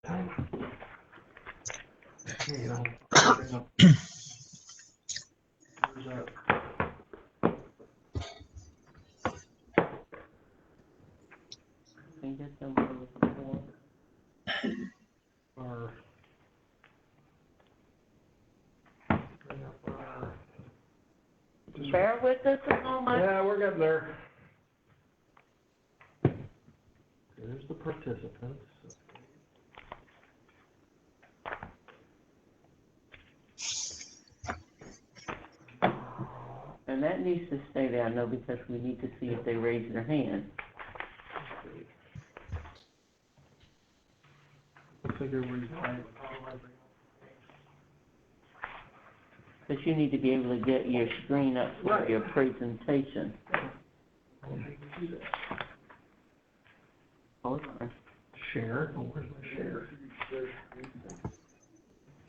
You know, Bear with us a moment. yeah, we're getting there. There's the participants. And that needs to stay there, I know, because we need to see if they raise their hand. I figure we. Because you need to be able to get your screen up for Right. your presentation. Hold on. Share. Oh, where's my share?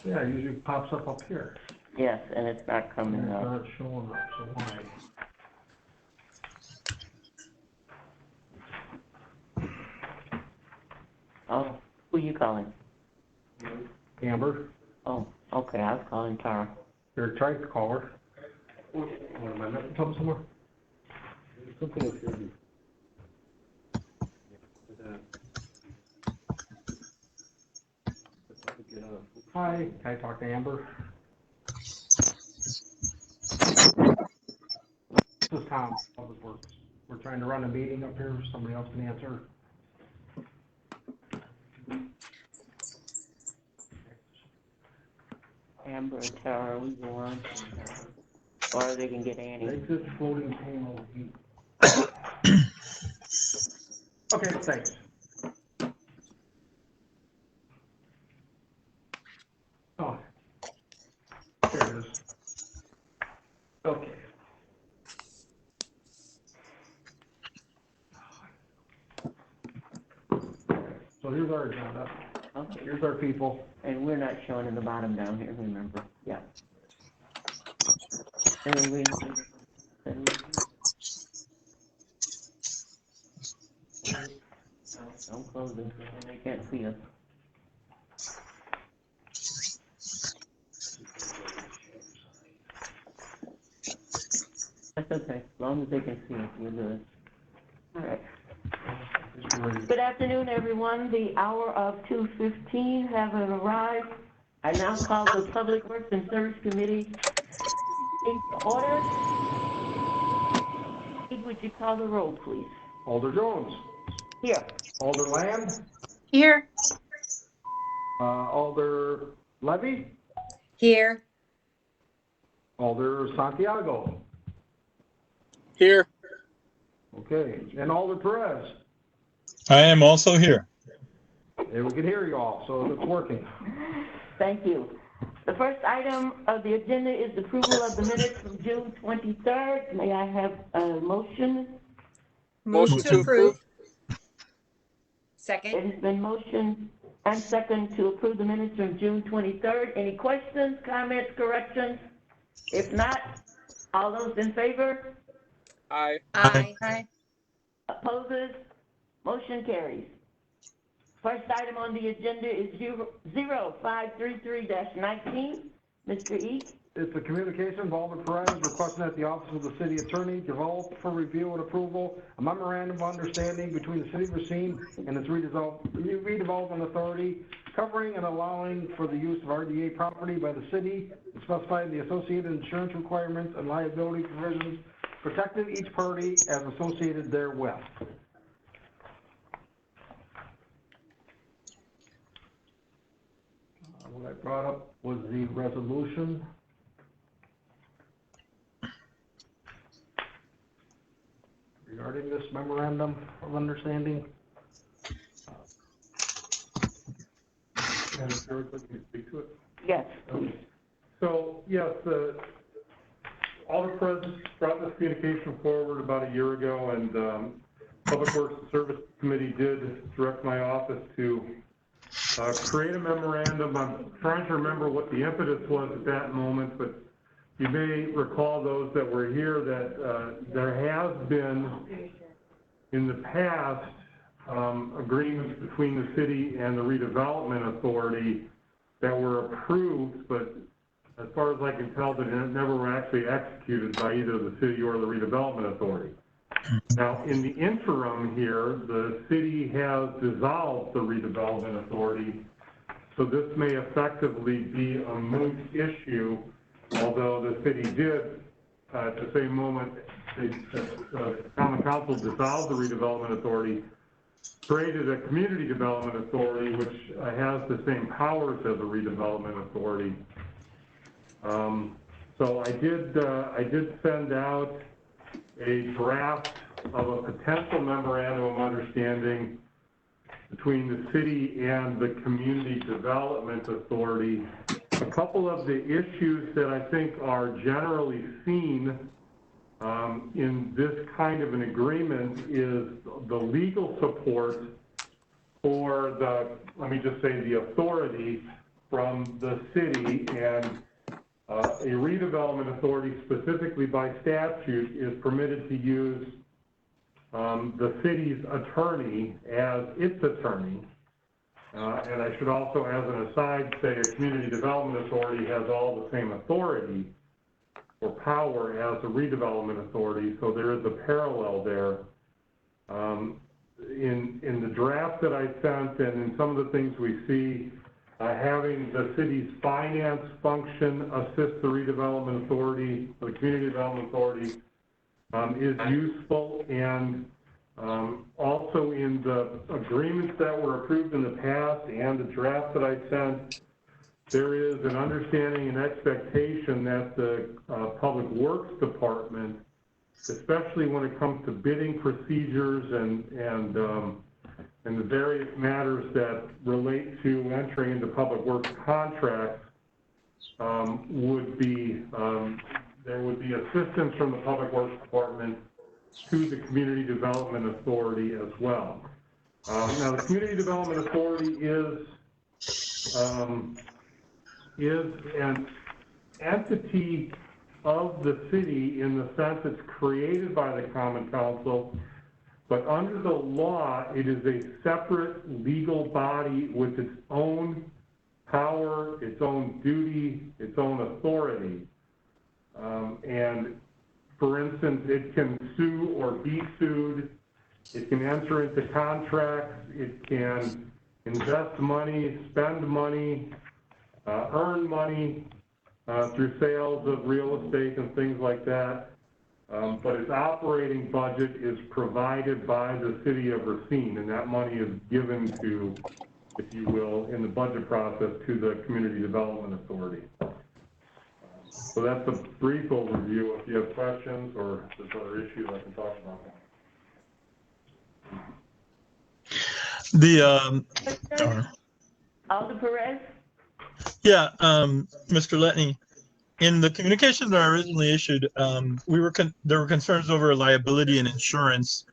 Yeah, it usually pops up here. Yes, and it's not And coming it's up. not showing up, so why? Oh, who you calling? Amber, Oh, okay, I was calling Tara. you're trying to call her. What am I missing something somewhere? Something is here. Hi, can I talk to Amber? This is Tom, Public Works. We're trying to run a meeting up here, somebody else can answer. Amber or Tara, we go on. Or they can get Annie. Exit floating panel heat. Okay, thanks. Oh, there it is. Okay. So here's our agenda. Okay, Here's our people. and we're not showing in the bottom down here, remember? Yeah. And then don't close it, and they can't see us. That's okay, as long as they can see us, we're good. All right. Good afternoon, everyone. The hour of 2:15 have arrived. I now call the Public Works and Service Committee to order. Would you call the roll, please? Alder Jones. Here. Alder Land. Here. Alder Levy. Here. Alder Santiago. Here. Okay, and Alder Perez. I am also here. And we can hear you all, so it's working. Thank you. The first item of the agenda is the approval of the minutes from June 23rd. May I have a motion? Motion to approve. Second. It has been motioned and second to approve the minutes from June 23rd. Any questions, comments, corrections? If not, all those in favor? Aye. Aye. Opposes? Motion carries. First item on the agenda is 0533-19. Mr. Eek? It's a communication of Alder Perez requesting that the Office of the City Attorney develop for review and approval a memorandum of understanding between the City of Racine and its redevelopment authority covering and allowing for the use of RDA property by the city and specifying the associated insurance requirements and liability provisions protecting each party as associated therewith. What I brought up was the resolution. Regarding this memorandum of understanding. Madam Chair, would you speak to it? Yes, please. So, yes, Alder Perez brought this communication forward about a year ago, and Public Works and Service Committee did direct my office to create a memorandum. I'm trying to remember what the impetus was at that moment, but you may recall, those that were here, that there has been in the past agreements between the city and the redevelopment authority that were approved, but as far as I can tell, they never were actually executed by either the city or the redevelopment authority. Now, in the interim here, the city has dissolved the redevelopment authority, so this may effectively be a moot issue, although the city did, at the same moment, the Common Council dissolved the redevelopment authority, created a community development authority, which has the same powers as a redevelopment authority. So I did send out a draft of a potential memorandum of understanding between the city and the community development authority. A couple of the issues that I think are generally seen in this kind of an agreement is the legal support for the, let me just say, the authority from the city, and a redevelopment authority specifically by statute is permitted to use the city's attorney as its attorney. And I should also, as an aside, say a community development authority has all the same authority or power as a redevelopment authority, so there is a parallel there. In the draft that I sent and in some of the things we see, having the city's finance function assist the redevelopment authority, the community development authority, is useful, and also in the agreements that were approved in the past and the draft that I sent, there is an understanding and expectation that the Public Works Department, especially when it comes to bidding procedures and the various matters that relate to entering into public works contracts, would be there would be assistance from the Public Works Department to the Community Development Authority as well. Now, the Community Development Authority is an entity of the city in the sense it's created by the Common Council, but under the law, it is a separate legal body with its own power, its own duty, its own authority. And for instance, it can sue or be sued, it can enter into contracts, it can invest money, spend money, earn money through sales of real estate and things like that. But its operating budget is provided by the city of Racine, and that money is given to, if you will, in the budget process to the Community Development Authority. So that's a brief overview. If you have questions or there's other issues, I can talk about them. Alder Perez? Yeah, Mr. Letney, in the communication that I originally issued, there were concerns over liability and insurance,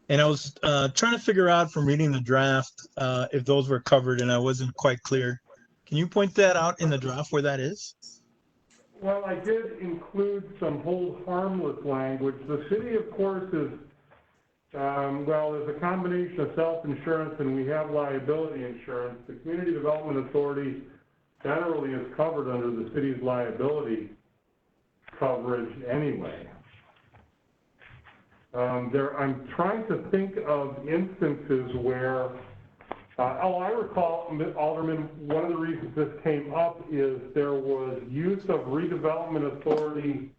and I was trying to figure out from reading the draft if those were covered, and I wasn't quite clear. Can you point that out in the draft where that is? Well, I did include some hold harmless language. The city, of course, is, well, there's a combination of self-insurance and we have liability insurance. The Community Development Authority generally is covered under the city's liability coverage anyway. I'm trying to think of instances where, I recall, Alderman, one of the reasons this came up is there was use of redevelopment authority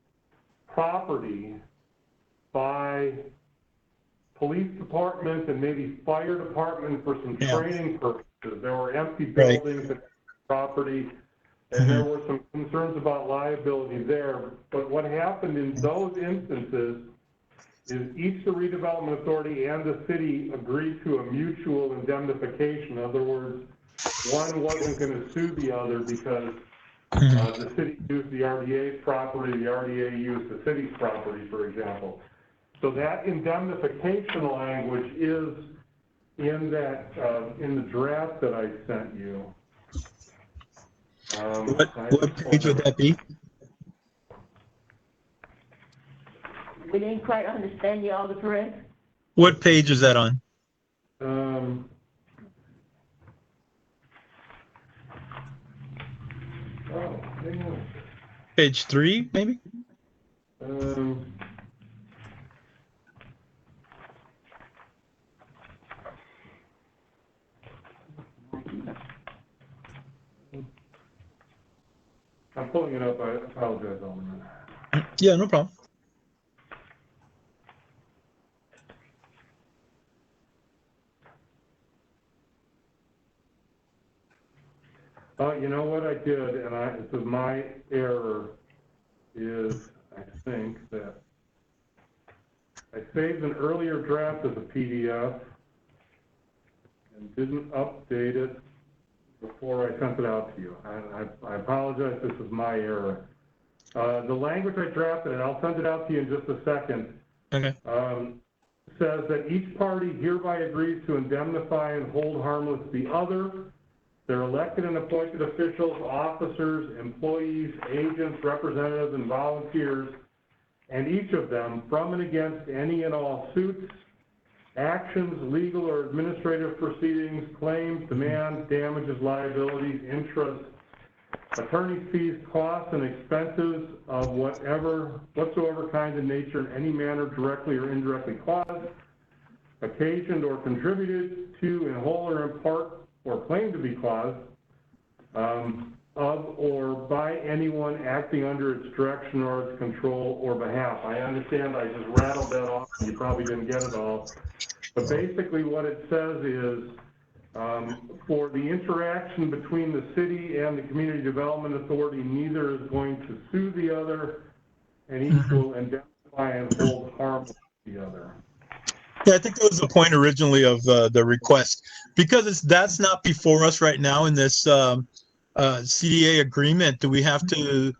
property by police department and maybe fire department for some training purposes. There were empty buildings and property, and there were some concerns about liability there. But what happened in those instances is each the redevelopment authority and the city agreed to a mutual indemnification. In other words, one wasn't going to sue the other because the city used the RDA's property, the RDA used the city's property, for example. So that indemnification language is in that in the draft that I sent you. What page would that be? We didn't quite understand you, Alder Perez. What page is that on? Hang on. Page 3, maybe? I'm pulling it up, I apologize, Alderman. Yeah, no problem. You know what I did, and this is my error, is I think that I saved an earlier draft as a PDF and didn't update it before I sent it out to you. I apologize, this is my error. The language I drafted, and I'll send it out to you in just a second, Okay. says that each party hereby agrees to indemnify and hold harmless the other, their elected and appointed officials, officers, employees, agents, representatives, and volunteers, and each of them from and against any and all suits, actions, legal or administrative proceedings, claims, demands, damages, liabilities, interests, attorney's fees, costs, and expenses of whatsoever kind and nature in any manner directly or indirectly caused, occasioned or contributed to in whole or in part or claimed to be caused of or by anyone acting under its direction or its control or behalf. I understand I just rattled that off and you probably didn't get it all. But basically what it says is for the interaction between the city and the Community Development Authority, neither is going to sue the other, and each will indemnify and hold harmless the other. Yeah, I think that was the point originally of the request, because that's not before us right now in this CDA agreement. Do we have to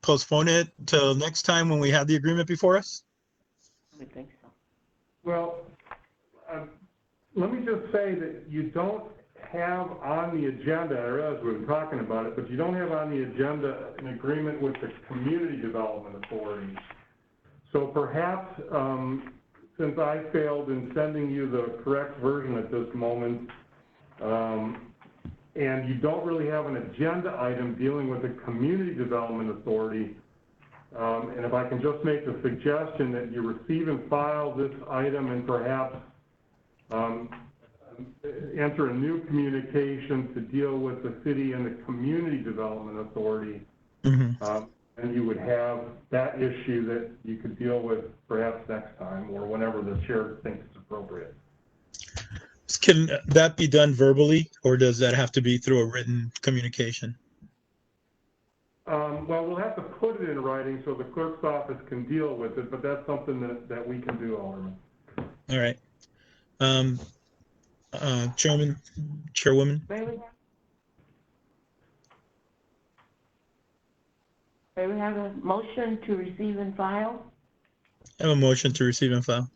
postpone it till next time when we have the agreement before us? I think so. Well, let me just say that you don't have on the agenda, I realize we've been talking about it, but you don't have on the agenda an agreement with the Community Development Authority. So perhaps, since I failed in sending you the correct version at this moment, and you don't really have an agenda item dealing with the Community Development Authority, and if I can just make a suggestion that you receive and file this item and perhaps enter a new communication to deal with the city and the Community Development Authority, and you would have that issue that you could deal with perhaps next time or whenever the chair thinks it's appropriate. Can that be done verbally, or does that have to be through a written communication? Well, we'll have to put it in writing so the clerk's office can deal with it, but that's something that we can do, Alderman. All right. Chairman, Chairwoman? May we have a motion to receive and file? I have a motion to receive and file.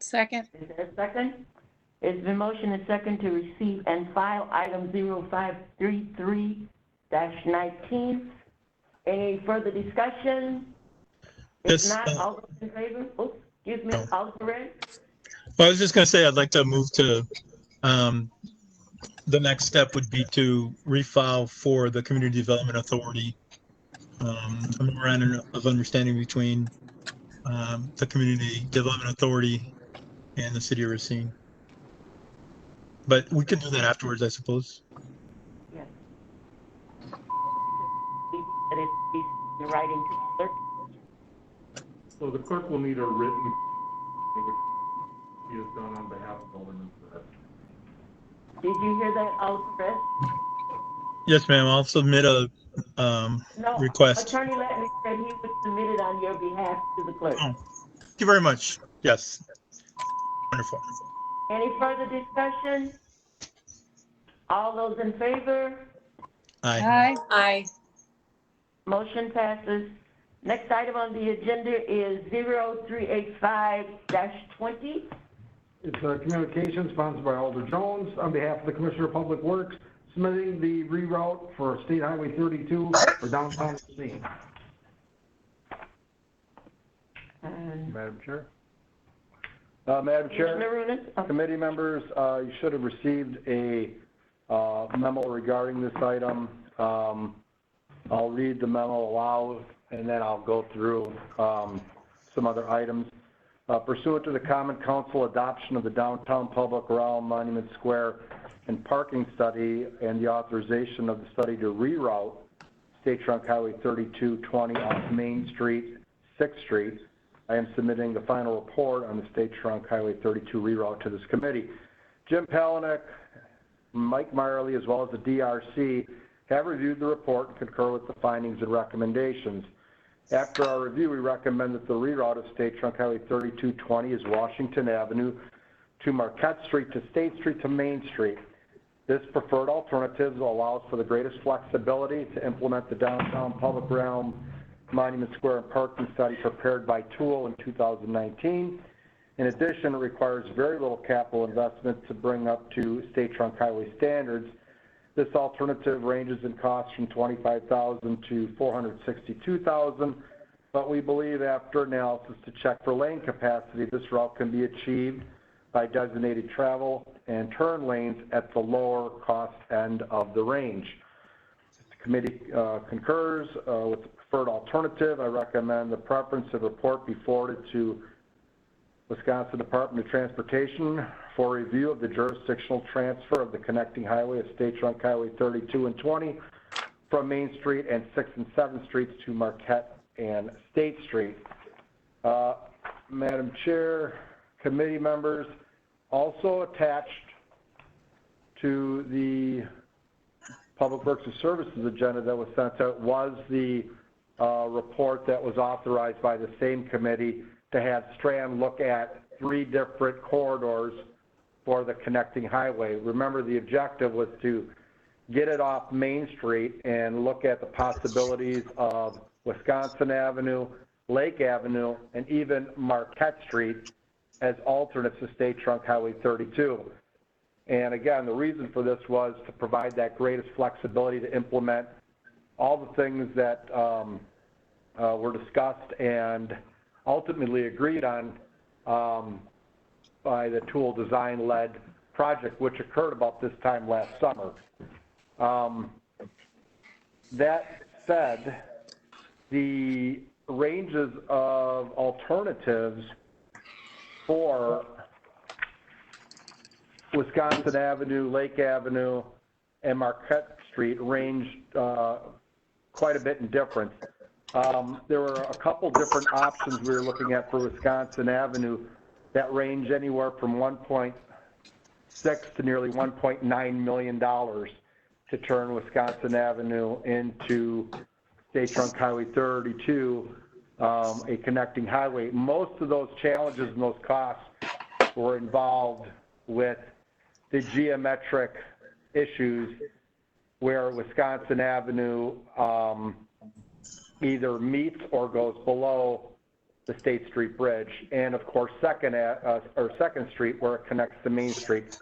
Second. Is there a second? It's been motion and second to receive and file item 0533-19. Any further discussion? If Yes, not, all those in favor? Oops, excuse me, Alderman Red? Well, I was just going to say I'd like to move to the next step would be to refile for the Community Development Authority a memorandum of understanding between the Community Development Authority and the City of Racine. But we can do that afterwards, I suppose. Yes. That it be in writing to the clerk. So the clerk will need a written, which he has done on behalf of Alderman Perez. Did you hear that, Alderman Red? Yes, ma'am. I'll submit a request. Attorney Latney said he would submit it on your behalf to the clerk. Oh, thank you very much. Yes. Wonderful. Any further discussion? All those in favor? Aye. Aye. Aye. Motion passes. Next item on the agenda is 0385-20. It's a communication sponsored by Alder Jones on behalf of the Commissioner of Public Works, submitting the reroute for State Highway 32 for downtown Racine. And Madam Chair? Madam Chair, Commissioner Runas? committee members, you should have received a memo regarding this item. I'll read the memo aloud, and then I'll go through some other items. Pursuant to the Common Council adoption of the Downtown Public Realm, Monument Square, and Parking Study, and the authorization of the study to reroute State Trunk Highway 3220 off Main Street, 6th Street, I am submitting the final report on the State Trunk Highway 32 reroute to this committee. Jim Palahniuk, Mike Marley, as well as the DRC, have reviewed the report and concur with the findings and recommendations. After our review, we recommend that the reroute of State Trunk Highway 3220 is Washington Avenue to Marquette Street to State Street to Main Street. This preferred alternative allows for the greatest flexibility to implement the Downtown Public Realm, Monument Square, and Parking Study prepared by Tool in 2019. In addition, it requires very little capital investment to bring up to State Trunk Highway standards. This alternative ranges in cost from $25,000 to $462,000, but we believe after analysis to check for lane capacity, this route can be achieved by designated travel and turn lanes at the lower cost end of the range. The committee concurs with the preferred alternative. I recommend the preference of the report be forwarded to Wisconsin Department of Transportation for review of the jurisdictional transfer of the connecting highway of State Trunk Highway 32 and 20 from Main Street and 6th and 7th Streets to Marquette and State Street. Madam Chair, committee members, also attached to the Public Works and Services agenda that was sent out was the report that was authorized by the same committee to have Strand look at 3 different corridors for the connecting highway. Remember, the objective was to get it off Main Street and look at the possibilities of Wisconsin Avenue, Lake Avenue, and even Marquette Street as alternates to State Trunk Highway 32. And again, the reason for this was to provide that greatest flexibility to implement all the things that were discussed and ultimately agreed on by the Tool design-led project, which occurred about this time last summer. That said, the ranges of alternatives for Wisconsin Avenue, Lake Avenue, and Marquette Street ranged quite a bit in difference. There were a couple different options we were looking at for Wisconsin Avenue that range anywhere from $1.6 to nearly $1.9 million to turn Wisconsin Avenue into State Trunk Highway 32, a connecting highway. Most of those challenges and those costs were involved with the geometric issues where Wisconsin Avenue either meets or goes below the State Street Bridge, and of course Second Street where it connects to Main Street.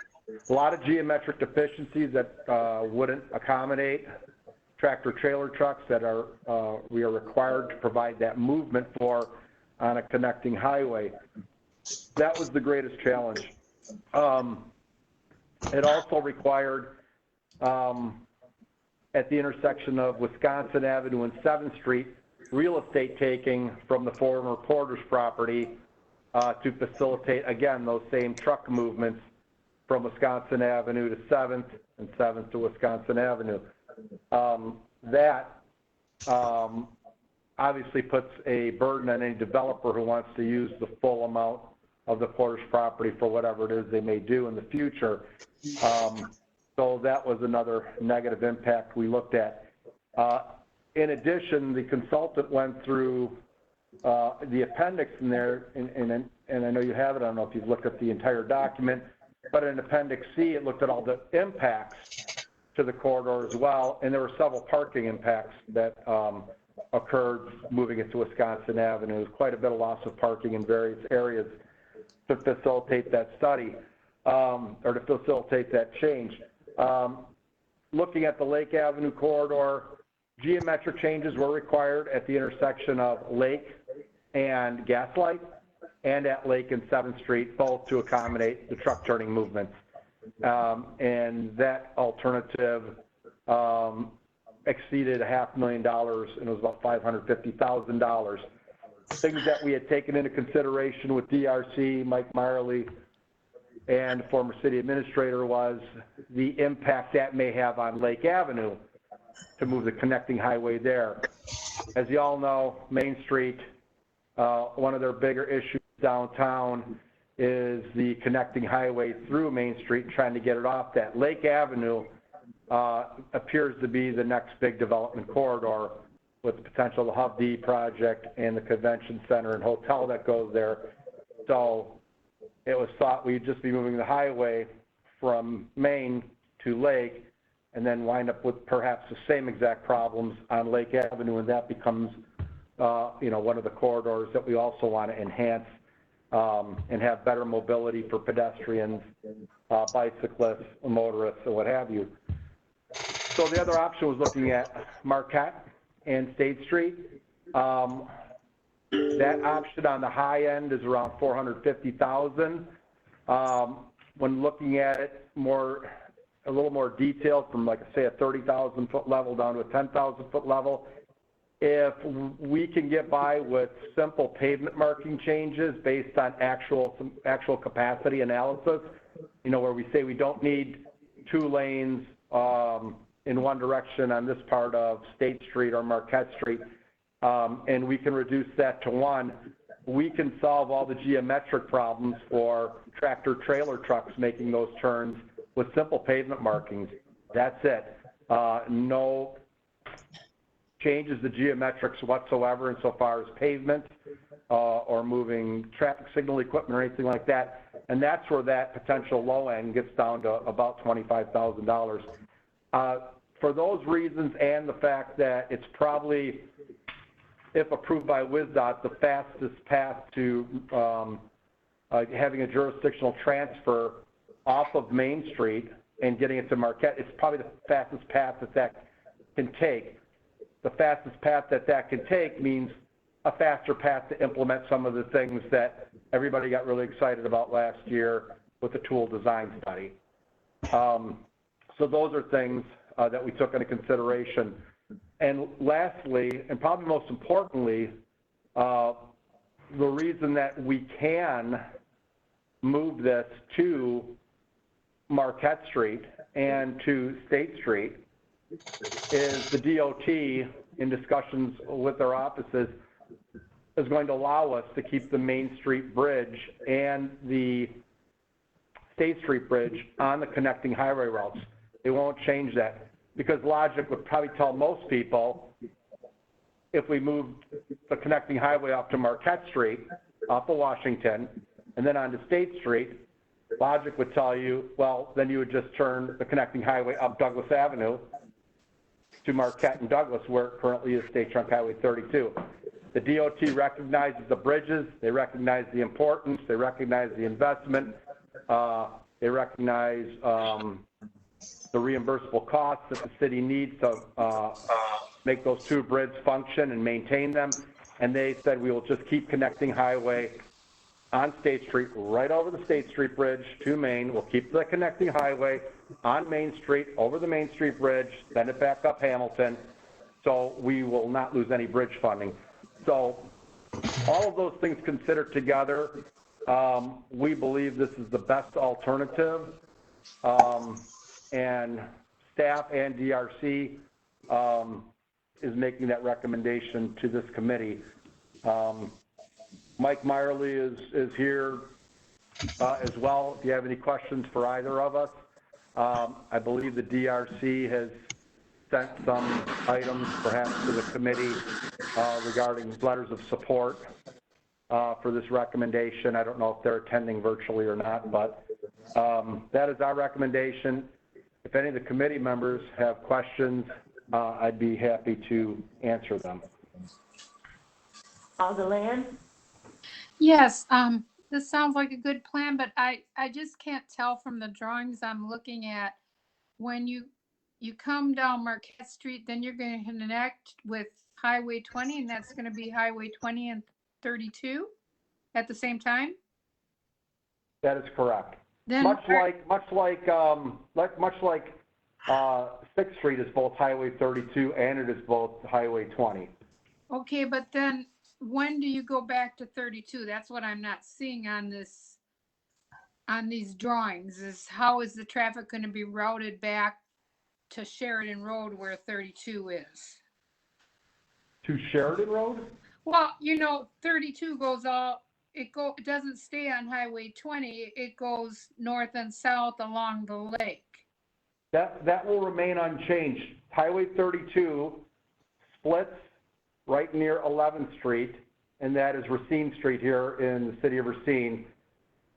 A lot of geometric deficiencies that wouldn't accommodate tractor trailer trucks that we are required to provide that movement for on a connecting highway. That was the greatest challenge. It also required at the intersection of Wisconsin Avenue and 7th Street, real estate taking from the former Porter's property to facilitate, again, those same truck movements from Wisconsin Avenue to 7th and 7th to Wisconsin Avenue. That obviously puts a burden on any developer who wants to use the full amount of the Porter's property for whatever it is they may do in the future. So that was another negative impact we looked at. In addition, the consultant went through the appendix in there, and I know you have it, I don't know if you've looked at the entire document, but in Appendix C, it looked at all the impacts to the corridor as well, and there were several parking impacts that occurred moving it to Wisconsin Avenue. There's quite a bit of loss of parking in various areas to facilitate that study, or to facilitate that change. Looking at the Lake Avenue corridor, geometric changes were required at the intersection of Lake and Gaslight. and at Lake and 7th Street, both to accommodate the truck turning movements. And that alternative exceeded $500,000, and it was about $550,000. Things that we had taken into consideration with DRC, Mike Marley, and former city administrator was the impact that may have on Lake Avenue to move the connecting highway there. As you all know, Main Street, one of their bigger issues downtown is the connecting highway through Main Street, trying to get it off that. Lake Avenue appears to be the next big development corridor with the potential of the Hub D project and the convention center and hotel that goes there. So it was thought we'd just be moving the highway from Main to Lake and then wind up with perhaps the same exact problems on Lake Avenue, and that becomes one of the corridors that we also want to enhance and have better mobility for pedestrians, bicyclists, motorists, or what have you. So the other option was looking at Marquette and State Street. That option on the high end is around $450,000. When looking at it a little more detailed, from like say a 30,000 foot level down to a 10,000 foot level, if we can get by with simple pavement marking changes based on actual capacity analysis, where we say we don't need 2 lanes in one direction on this part of State Street or Marquette Street, and we can reduce that to 1, we can solve all the geometric problems for tractor trailer trucks making those turns with simple pavement markings. That's it. No changes the geometrics whatsoever insofar as pavement or moving traffic signal equipment or anything like that. And that's where that potential low end gets down to about $25,000. For those reasons and the fact that it's probably, if approved by WSDOT, the fastest path to having a jurisdictional transfer off of Main Street and getting it to Marquette, it's probably the fastest path that can take. The fastest path that can take means a faster path to implement some of the things that everybody got really excited about last year with the tool design study. So those are things that we took into consideration. And lastly, and probably most importantly, the reason that we can move this to Marquette Street and to State Street is the DOT, in discussions with their offices, is going to allow us to keep the Main Street Bridge and the State Street Bridge on the connecting highway routes. They won't change that, because logic would probably tell most people, if we moved the connecting highway off to Marquette Street, off of Washington, and then onto State Street, logic would tell you, well, then you would just turn the connecting highway up Douglas Avenue to Marquette and Douglas, where it currently is State Trunk Highway 32. The DOT recognizes the bridges, they recognize the importance, they recognize the investment, they recognize the reimbursable costs that the city needs to make those 2 bridges function and maintain them. And they said, we will just keep connecting highway on State Street, right over the State Street Bridge to Main. We'll keep the connecting highway on Main Street, over the Main Street Bridge, send it back up Hamilton. So we will not lose any bridge funding. So all of those things considered together, we believe this is the best alternative. And staff and DRC is making that recommendation to this committee. Mike Marley is here as well, if you have any questions for either of us. I believe the DRC has sent some items perhaps to the committee regarding letters of support for this recommendation. I don't know if they're attending virtually or not, but that is our recommendation. If any of the committee members have questions, I'd be happy to answer them. Alder Land? Yes, this sounds like a good plan, but I just can't tell from the drawings I'm looking at. When you come down Marquette Street, then you're going to connect with Highway 20, and that's going to be Highway 20 and 32? at the same time? That is correct. Then, Much like 6th Street is both Highway 32 and it is both Highway 20. okay, but then when do you go back to 32? That's what I'm not seeing on this, on these drawings, is how is the traffic going to be routed back to Sheridan Road where 32 is? To Sheridan Road? Well, 32 goes it doesn't stay on Highway 20. It goes north and south along the lake. That will remain unchanged. Highway 32 splits right near 11th Street, and that is Racine Street here in the city of Racine.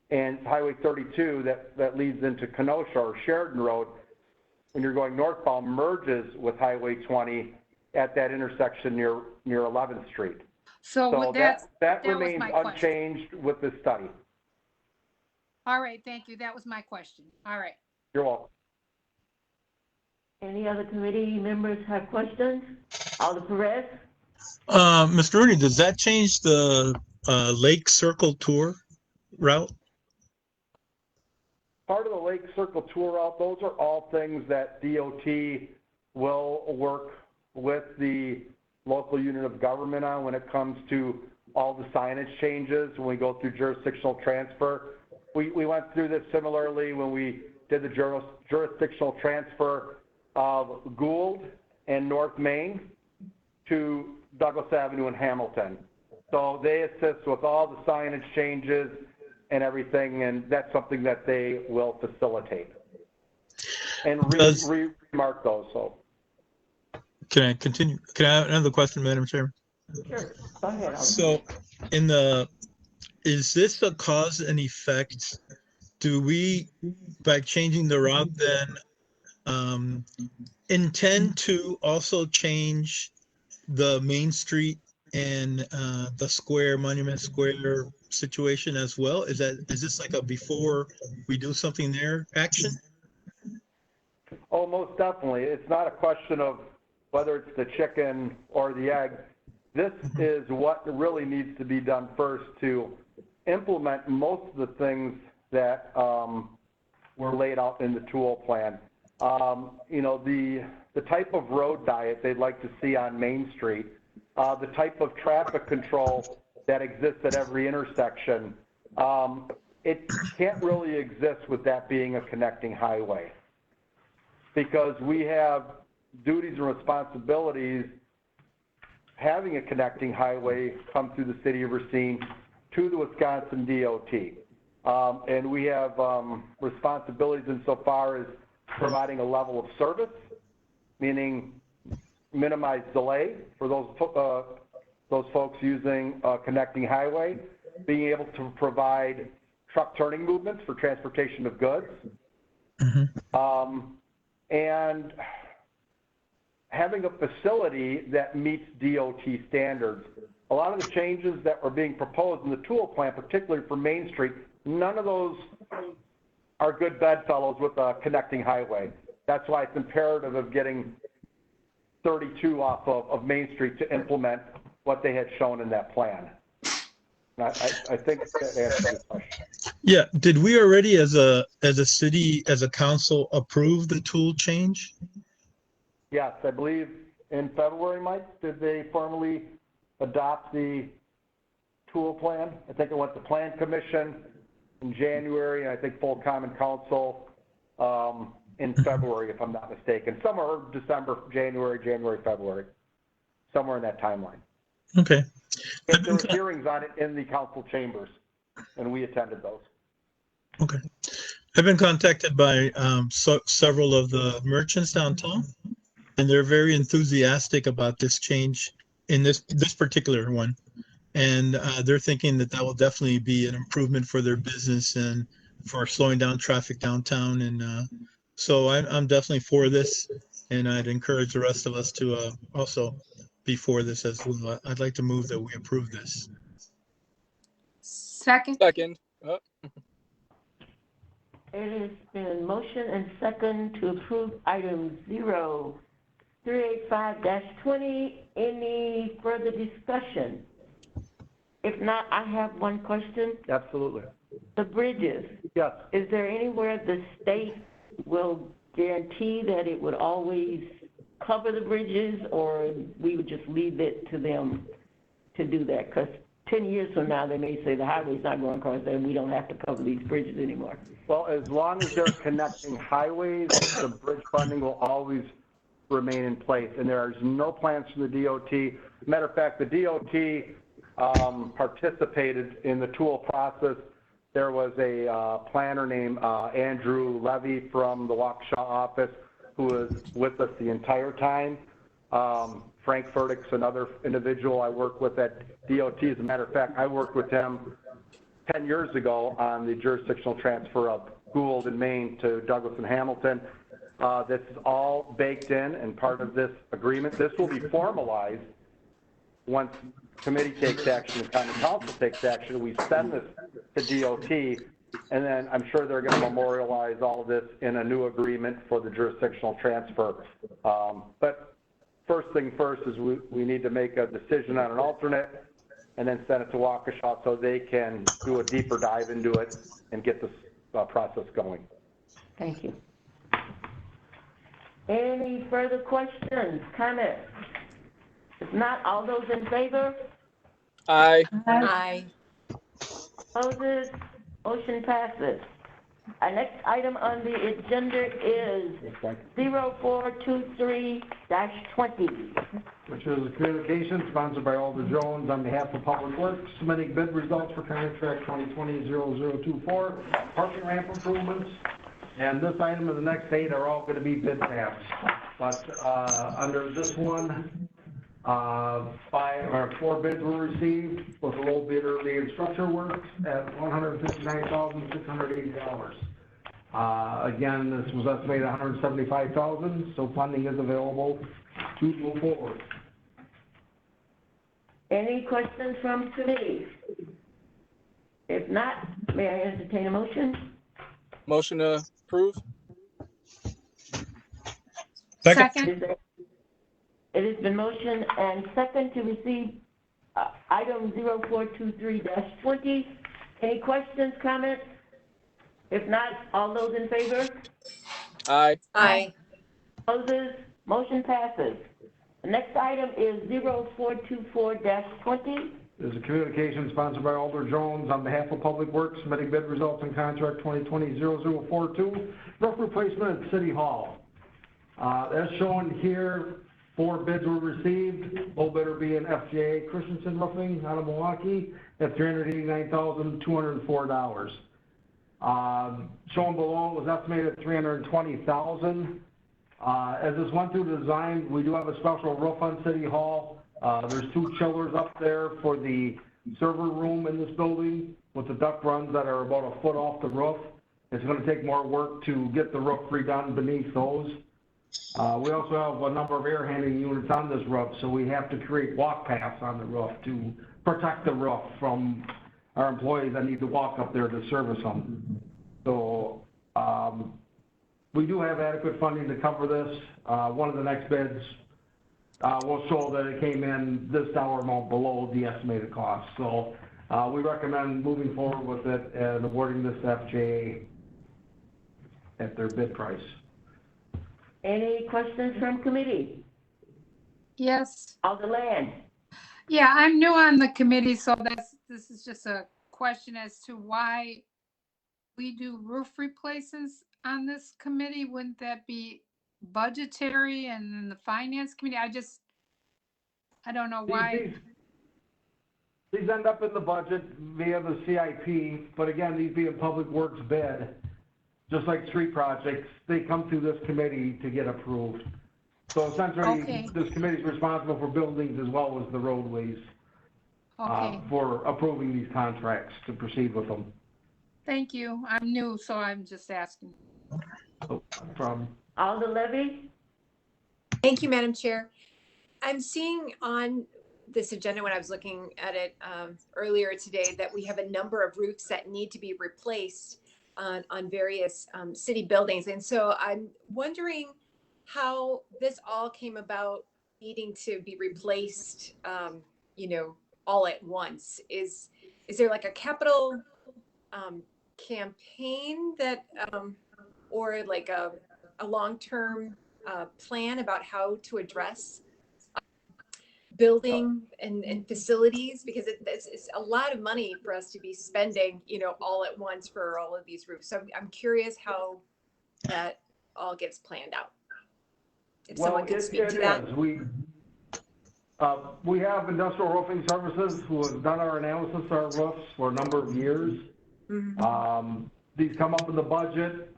And Highway 32 that leads into Kenosha or Sheridan Road, when you're going northbound, merges with Highway 20 at that intersection near 11th Street. So that was remains my question. unchanged with this study. All right, thank you. That was my question. All right. You're welcome. Any other committee members have questions? Alder Perez? Mr. Rooney, does that change the Lake Circle Tour route? Part of the Lake Circle Tour route, those are all things that DOT will work with the local unit of government on when it comes to all the signage changes when we go through jurisdictional transfer. We went through this similarly when we did the jurisdictional transfer of Gould and North Main to Douglas Avenue and Hamilton. So they assist with all the signage changes and everything, and that's something that they will facilitate and remark those. So, can I continue? Can I have another question, Madam Chairman? Sure, go ahead. Alder. So, is this a cause and effect? Do we, by changing the route, then intend to also change the Main Street and the Square, Monument Square situation as well? Is this like a before we do something there action? oh, most definitely. It's not a question of whether it's the chicken or the egg. This is what really needs to be done first to implement most of the things that were laid out in the tool plan. The type of road diet they'd like to see on Main Street, the type of traffic control that exists at every intersection, it can't really exist with that being a connecting highway, because we have duties and responsibilities having a connecting highway come through the city of Racine to the Wisconsin DOT. And we have responsibilities insofar as providing a level of service, meaning minimize delay for those folks using a connecting highway, being able to provide truck turning movements for transportation of goods, and having a facility that meets DOT standards. A lot of the changes that were being proposed in the tool plan, particularly for Main Street, none of those are good bedfellows with a connecting highway. That's why it's imperative of getting 32 off of Main Street to implement what they had shown in that plan. I think that answers the question. Yeah. Did we already, as a city, as a council, approve the tool change? Yes, I believe in February, Mike, did they formally adopt the tool plan? I think it went to Plan Commission in January, and I think full Common Council in February, if I'm not mistaken. Somewhere December, January, February, somewhere in that timeline. Okay. And there were hearings on it in the council chambers, and we attended those. Okay. I've been contacted by several of the merchants downtown, and they're very enthusiastic about this change in this particular one. And they're thinking that will definitely be an improvement for their business and for slowing down traffic downtown. And so I'm definitely for this, and I'd encourage the rest of us to also be for this as well. I'd like to move that we approve this. Second. It has been motion and second to approve item 0385-20. Any further discussion? If not, I have one question. Absolutely. The bridges, Yes. is there anywhere the state will guarantee that it would always cover the bridges, or we would just leave it to them to do that? Because 10 years from now, they may say the highway's not going across there and we don't have to cover these bridges anymore. Well, as long as they're connecting highways, the bridge funding will always remain in place, and there is no plans from the DOT. Matter of fact, the DOT participated in the tool process. There was a planner named Andrew Levy from the Waukesha office who was with us the entire time. Frank Furtick's another individual I work with at DOT. As a matter of fact, I worked with him 10 years ago on the jurisdictional transfer of Gould in Maine to Douglas and Hamilton. This is all baked in and part of this agreement. This will be formalized once committee takes action and county council takes action. We send this to DOT, and then I'm sure they're going to memorialize all of this in a new agreement for the jurisdictional transfer. But first thing first is we need to make a decision on an alternate and then send it to Waukesha so they can do a deeper dive into it and get this process going. Thank you. Any further questions, comments? If not, all those in favor? Aye. Aye. Opposes? Motion passes. Our next item on the agenda is 0423-20. Which is a communication sponsored by Alder Jones on behalf of Public Works, submitting bid results for contract 2020-0024, parking ramp improvements. And this item and the next 8 are all going to be bid tabs. But under this one, 4 bids were received, with the low bidder being Structure Works at $159,680. Again, this was estimated $175,000, so funding is available to move forward. Any questions from committee? If not, may I entertain a motion? Motion to approve? Second. It has been motion and second to receive item 0423-20. Any questions, comments? If not, all those in favor? Aye. Aye. Opposes? Motion passes. The next item is 0424-20. There's a communication sponsored by Alder Jones on behalf of Public Works, submitting bid results in contract 2020-0042, roof replacement at City Hall. As shown here, 4 bids were received, low bidder being FJA Christensen Roofing out of Milwaukee at $380,204. Shown below was estimated at $320,000. As this went through the design, we do have a special roof on City Hall. There's 2 chillers up there for the server room in this building with the duct runs that are about a foot off the roof. It's going to take more work to get the roof redone beneath those. We also have a number of air handling units on this roof, so we have to create walk paths on the roof to protect the roof from our employees that need to walk up there to service them. So we do have adequate funding to cover this. One of the next bids will show that it came in this dollar amount below the estimated cost. So we recommend moving forward with it and awarding this to FJA at their bid price. Any questions from committee? Yes. Alder Land? Yeah, I'm new on the committee, so this is just a question as to why we do roof replaces on this committee. Wouldn't that be budgetary and then the finance committee? I don't know why. These end up in the budget via the CIP, but again, these being Public Works bid, just like street projects, they come through this committee to get approved. So essentially, Okay. This committee is responsible for buildings as well as the roadways for approving these contracts to proceed with them. Thank you. I'm new, so I'm just asking. So, from Alder Levy? Thank you, Madam Chair. I'm seeing on this agenda when I was looking at it earlier today that we have a number of roofs that need to be replaced on various city buildings. And so I'm wondering how this all came about needing to be replaced, all at once. Is there like a capital campaign that, or like a long-term plan about how to address building and facilities? Because it's a lot of money for us to be spending, all at once for all of these roofs. So I'm curious how that all gets planned out. If someone could speak to that. We have Industrial Roofing Services who have done our analysis of our roofs for a number of years. Mm-hmm. These come up in the budget.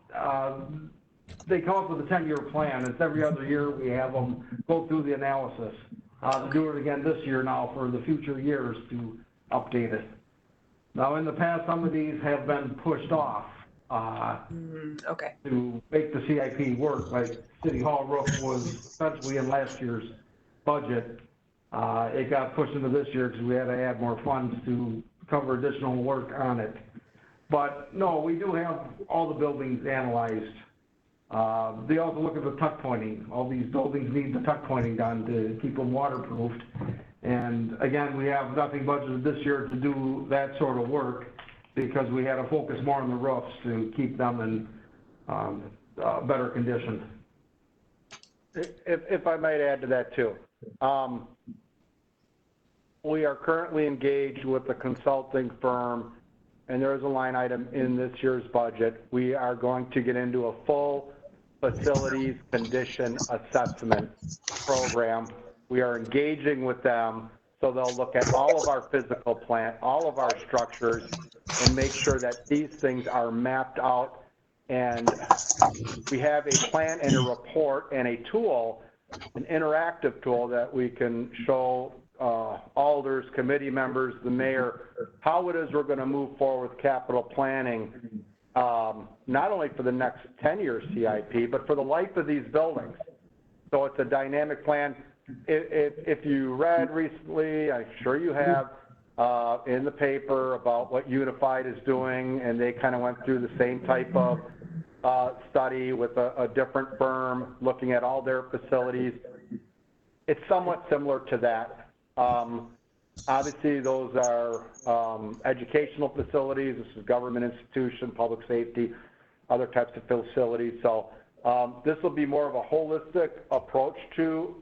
They come up with a 10-year plan. It's every other year we have them go through the analysis. To do it again this year now for the future years to update it. Now, in the past, some of these have been pushed off to make the CIP work. Like City Hall roof was essentially in last year's budget. It got pushed into this year because we had to add more funds to cover additional work on it. But no, we do have all the buildings analyzed. They also look at the tuck pointing. All these buildings need the tuck pointing done to keep them waterproofed. And again, we have nothing budgeted this year to do that sort of work because we had to focus more on the roofs to keep them in better condition. If I might add to that too. We are currently engaged with a consulting firm, and there is a line item in this year's budget. We are going to get into a full facilities condition assessment program. We are engaging with them, so they'll look at all of our physical plant, all of our structures, and make sure that these things are mapped out. And we have a plan and a report and a tool, an interactive tool that we can show alders, committee members, the mayor, how it is we're going to move forward with capital planning, not only for the next 10-year CIP, but for the life of these buildings. So it's a dynamic plan. If you read recently, I'm sure you have, in the paper about what Unified is doing, and they kind of went through the same type of study with a different firm looking at all their facilities. It's somewhat similar to that. Obviously, those are educational facilities. This is government institution, public safety, other types of facilities. So this will be more of a holistic approach to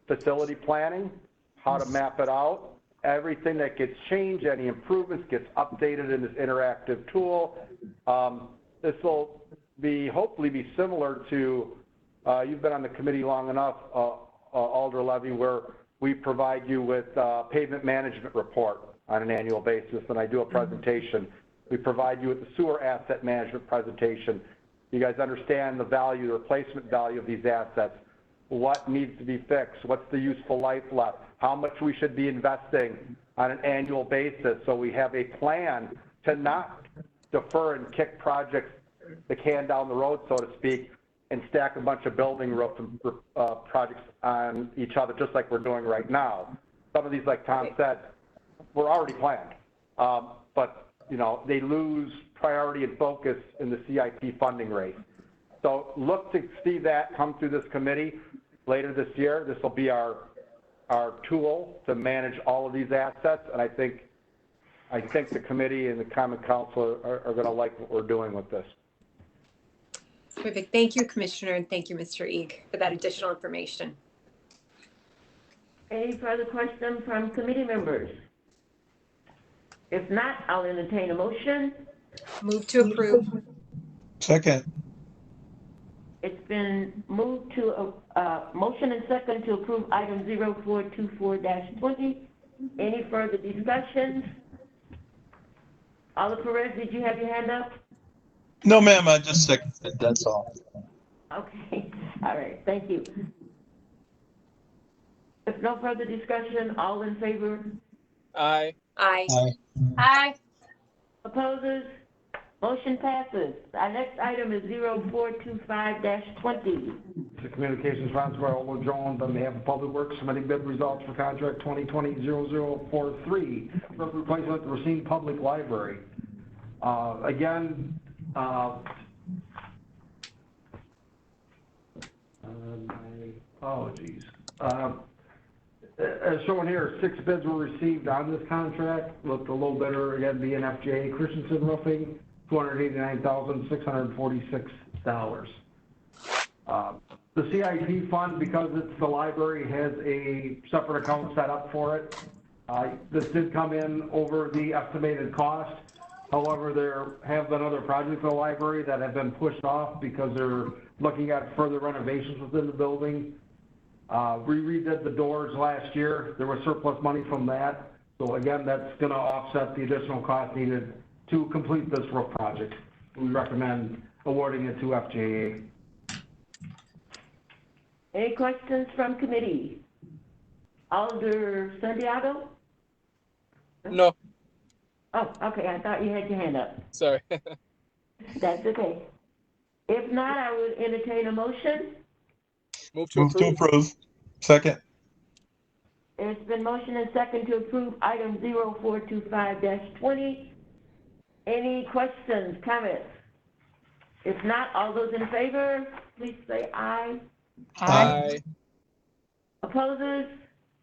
facility planning, how to map it out. Everything that gets changed, any improvements gets updated in this interactive tool. This will hopefully be similar to, you've been on the committee long enough, Alder Levy, where we provide you with a pavement management report on an annual basis, and I do a presentation. We provide you with the sewer asset management presentation. You guys understand the value, the replacement value of these assets, what needs to be fixed, what's the useful life left, how much we should be investing on an annual basis, so we have a plan to not defer and kick the can down the road, so to speak, and stack a bunch of building roof projects on each other, just like we're doing right now. Some of these, like Tom said, were already planned, but they lose priority and focus in the CIP funding race. So look to see that come through this committee later this year. This will be our tool to manage all of these assets, and I think the committee and the Common Council are going to like what we're doing with this. Perfect. Thank you, Commissioner, and thank you, Mr. Eek, for that additional information. Any further questions from committee members? If not, I'll entertain a motion. Move to approve. Second. It's been moved to motion and second to approve item 0424-20. Any further discussions? Alder Perez, did you have your hand up? No, ma'am, I just seconded, that's all. Okay, all right, thank you. If no further discussion, all in favor? Aye. Aye. Aye. Aye. Opposes? Motion passes. Our next item is 0425-20. The communications sponsored by Alder Jones on behalf of Public Works, submitting bid results for contract 2020-0043 for replacement at the Racine Public Library. Again, my apologies. as shown here, 6 bids were received on this contract, with the low bidder again being FJ Christensen Roofing, $289,646. The CIP fund, because it's the library, has a separate account set up for it. This did come in over the estimated cost. However, there have been other projects in the library that have been pushed off because they're looking at further renovations within the building. We redid the doors last year. There was surplus money from that. So again, that's gonna offset the additional cost needed to complete this roof project. We recommend awarding it to FJA. Any questions from committee? Alder Santiago? No, Oh, okay, I thought you had your hand up. sorry. That's okay. If not, I would entertain a motion. Move to Move to approve. approve. Second. It's been motion and second to approve item 0425-20. Any questions, comments? If not, all those in favor, please say aye. Aye. Opposes?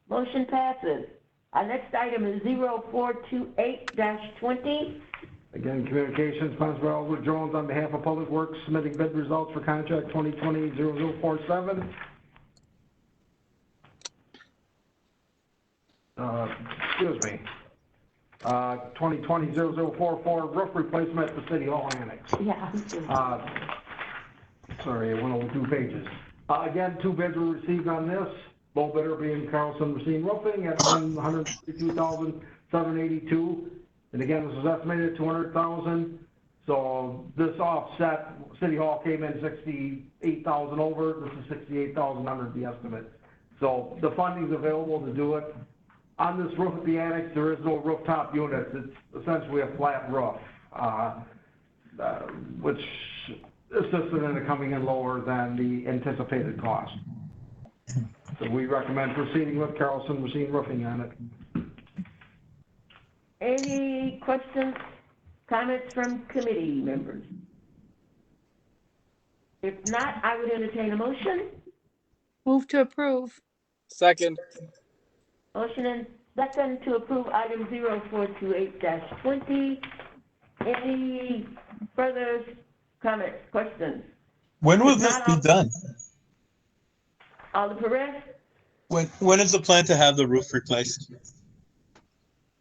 Motion passes. Our next item is 0428-20. Again, communications sponsored by Alder Jones on behalf of Public Works, submitting bid results for contract 2020-0047. Excuse me. 2020-0044 roof replacement at the City Hall Annex. Yeah. Sorry, I went over 2 pages. Again, 2 bids were received on this. Low bidder being Carlson Racine Roofing at $152,782. And again, this was estimated at $200,000. So this offset, City Hall came in $68,000 over. This is $68,000 under the estimate. So the funding's available to do it. On this roof at the annex, there is no rooftop units. It's essentially a flat roof, which assisted in it coming in lower than the anticipated cost. So we recommend proceeding with Carlson Racine Roofing on it. Any questions, comments from committee members? If not, I would entertain a motion. Move to approve. Second. Motion and second to approve item 0428-20. Any further comments, questions? When will If this not, be done? Alder Perez? When is the plan to have the roof replaced?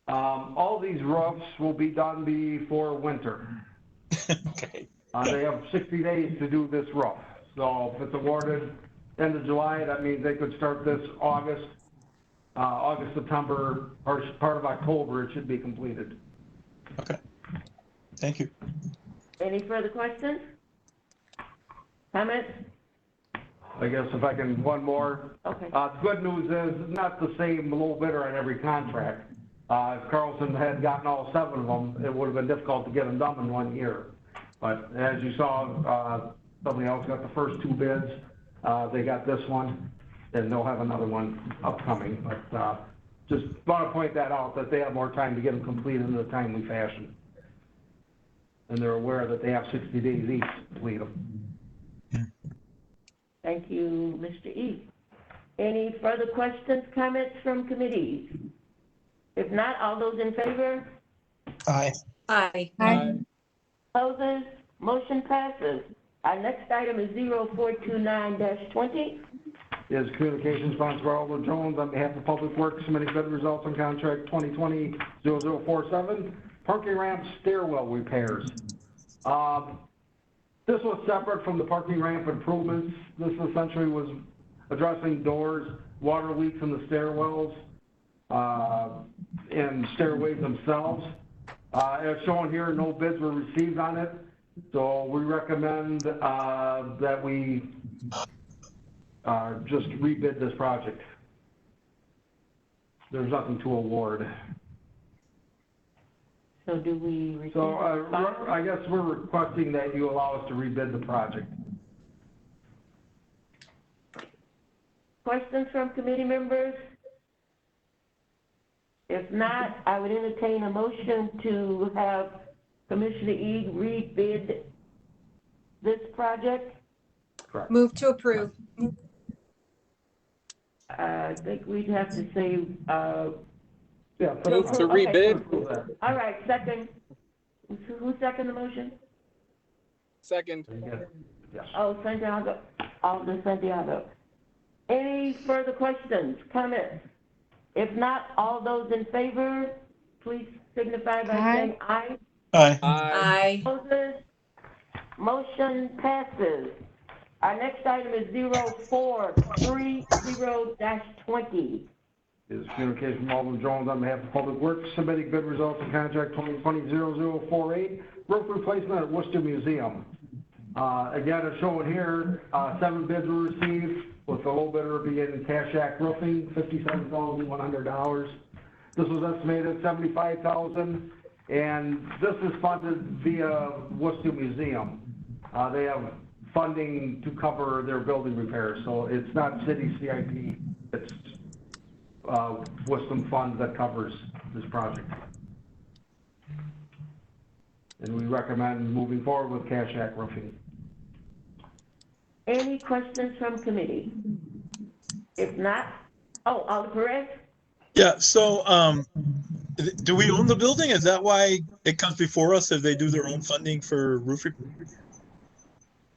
All these roofs will be done before winter. Okay. They have 60 days to do this roof. So if it's awarded end of July, that means they could start this August, September, or part of October, it should be completed. Okay. Thank you. Any further questions? Comments? I guess if I can, one more. Okay. The good news is, not the same low bidder on every contract. If Carlson had gotten all 7 of them, it would have been difficult to get them done in 1 year. But as you saw, somebody else got the first 2 bids. They got this one, and they'll have another one upcoming. But just want to point that out, that they have more time to get them completed in a timely fashion. And they're aware that they have 60 days each to complete them. Thank you, Mr. E. Any further questions, comments from committees? If not, all those in favor? Aye. Aye. Aye. Opposes? Motion passes. Our next item is 0429-20. Is communications sponsored by Alder Jones on behalf of Public Works, submitting bid results on contract 2020-0047, parking ramp stairwell repairs. This was separate from the parking ramp improvements. This essentially was addressing doors, water leaks in the stairwells, and stairways themselves. As shown here, no bids were received on it, so we recommend that we just rebid this project. There's nothing to award. So do we receive? So I guess we're requesting that you allow us to rebid the project. Questions from committee members? If not, I would entertain a motion to have Commissioner Eade rebid this project. Correct. Move to approve. I think we'd have to say, Yeah. Move to Okay. rebid. all right, second. Who seconded the motion? Second. Yes. Oh, Santiago, Alderman Santiago. Any further questions, comments? If not, all those in favor, please signify by Aye. saying aye. Aye. Aye. Opposed? Motion passes. Our next item is 0430-20. Is communication from Alderman Jones on behalf of Public Works, submitting bid results in contract 2020-0048, roof replacement at Worcester Museum. Again, it's showing here, 7 bids were received, with the low bidder being Cash Act Roofing, $57,100. This was estimated at $75,000, and this is funded via Worcester Museum. They have funding to cover their building repairs, so it's not city CIP, it's Worcester funds that covers this project. And we recommend moving forward with Cash Act Roofing. Any questions from committee? If not, Alder Perez? Yeah, so, do we own the building? Is that why it comes before us if they do their own funding for roofing?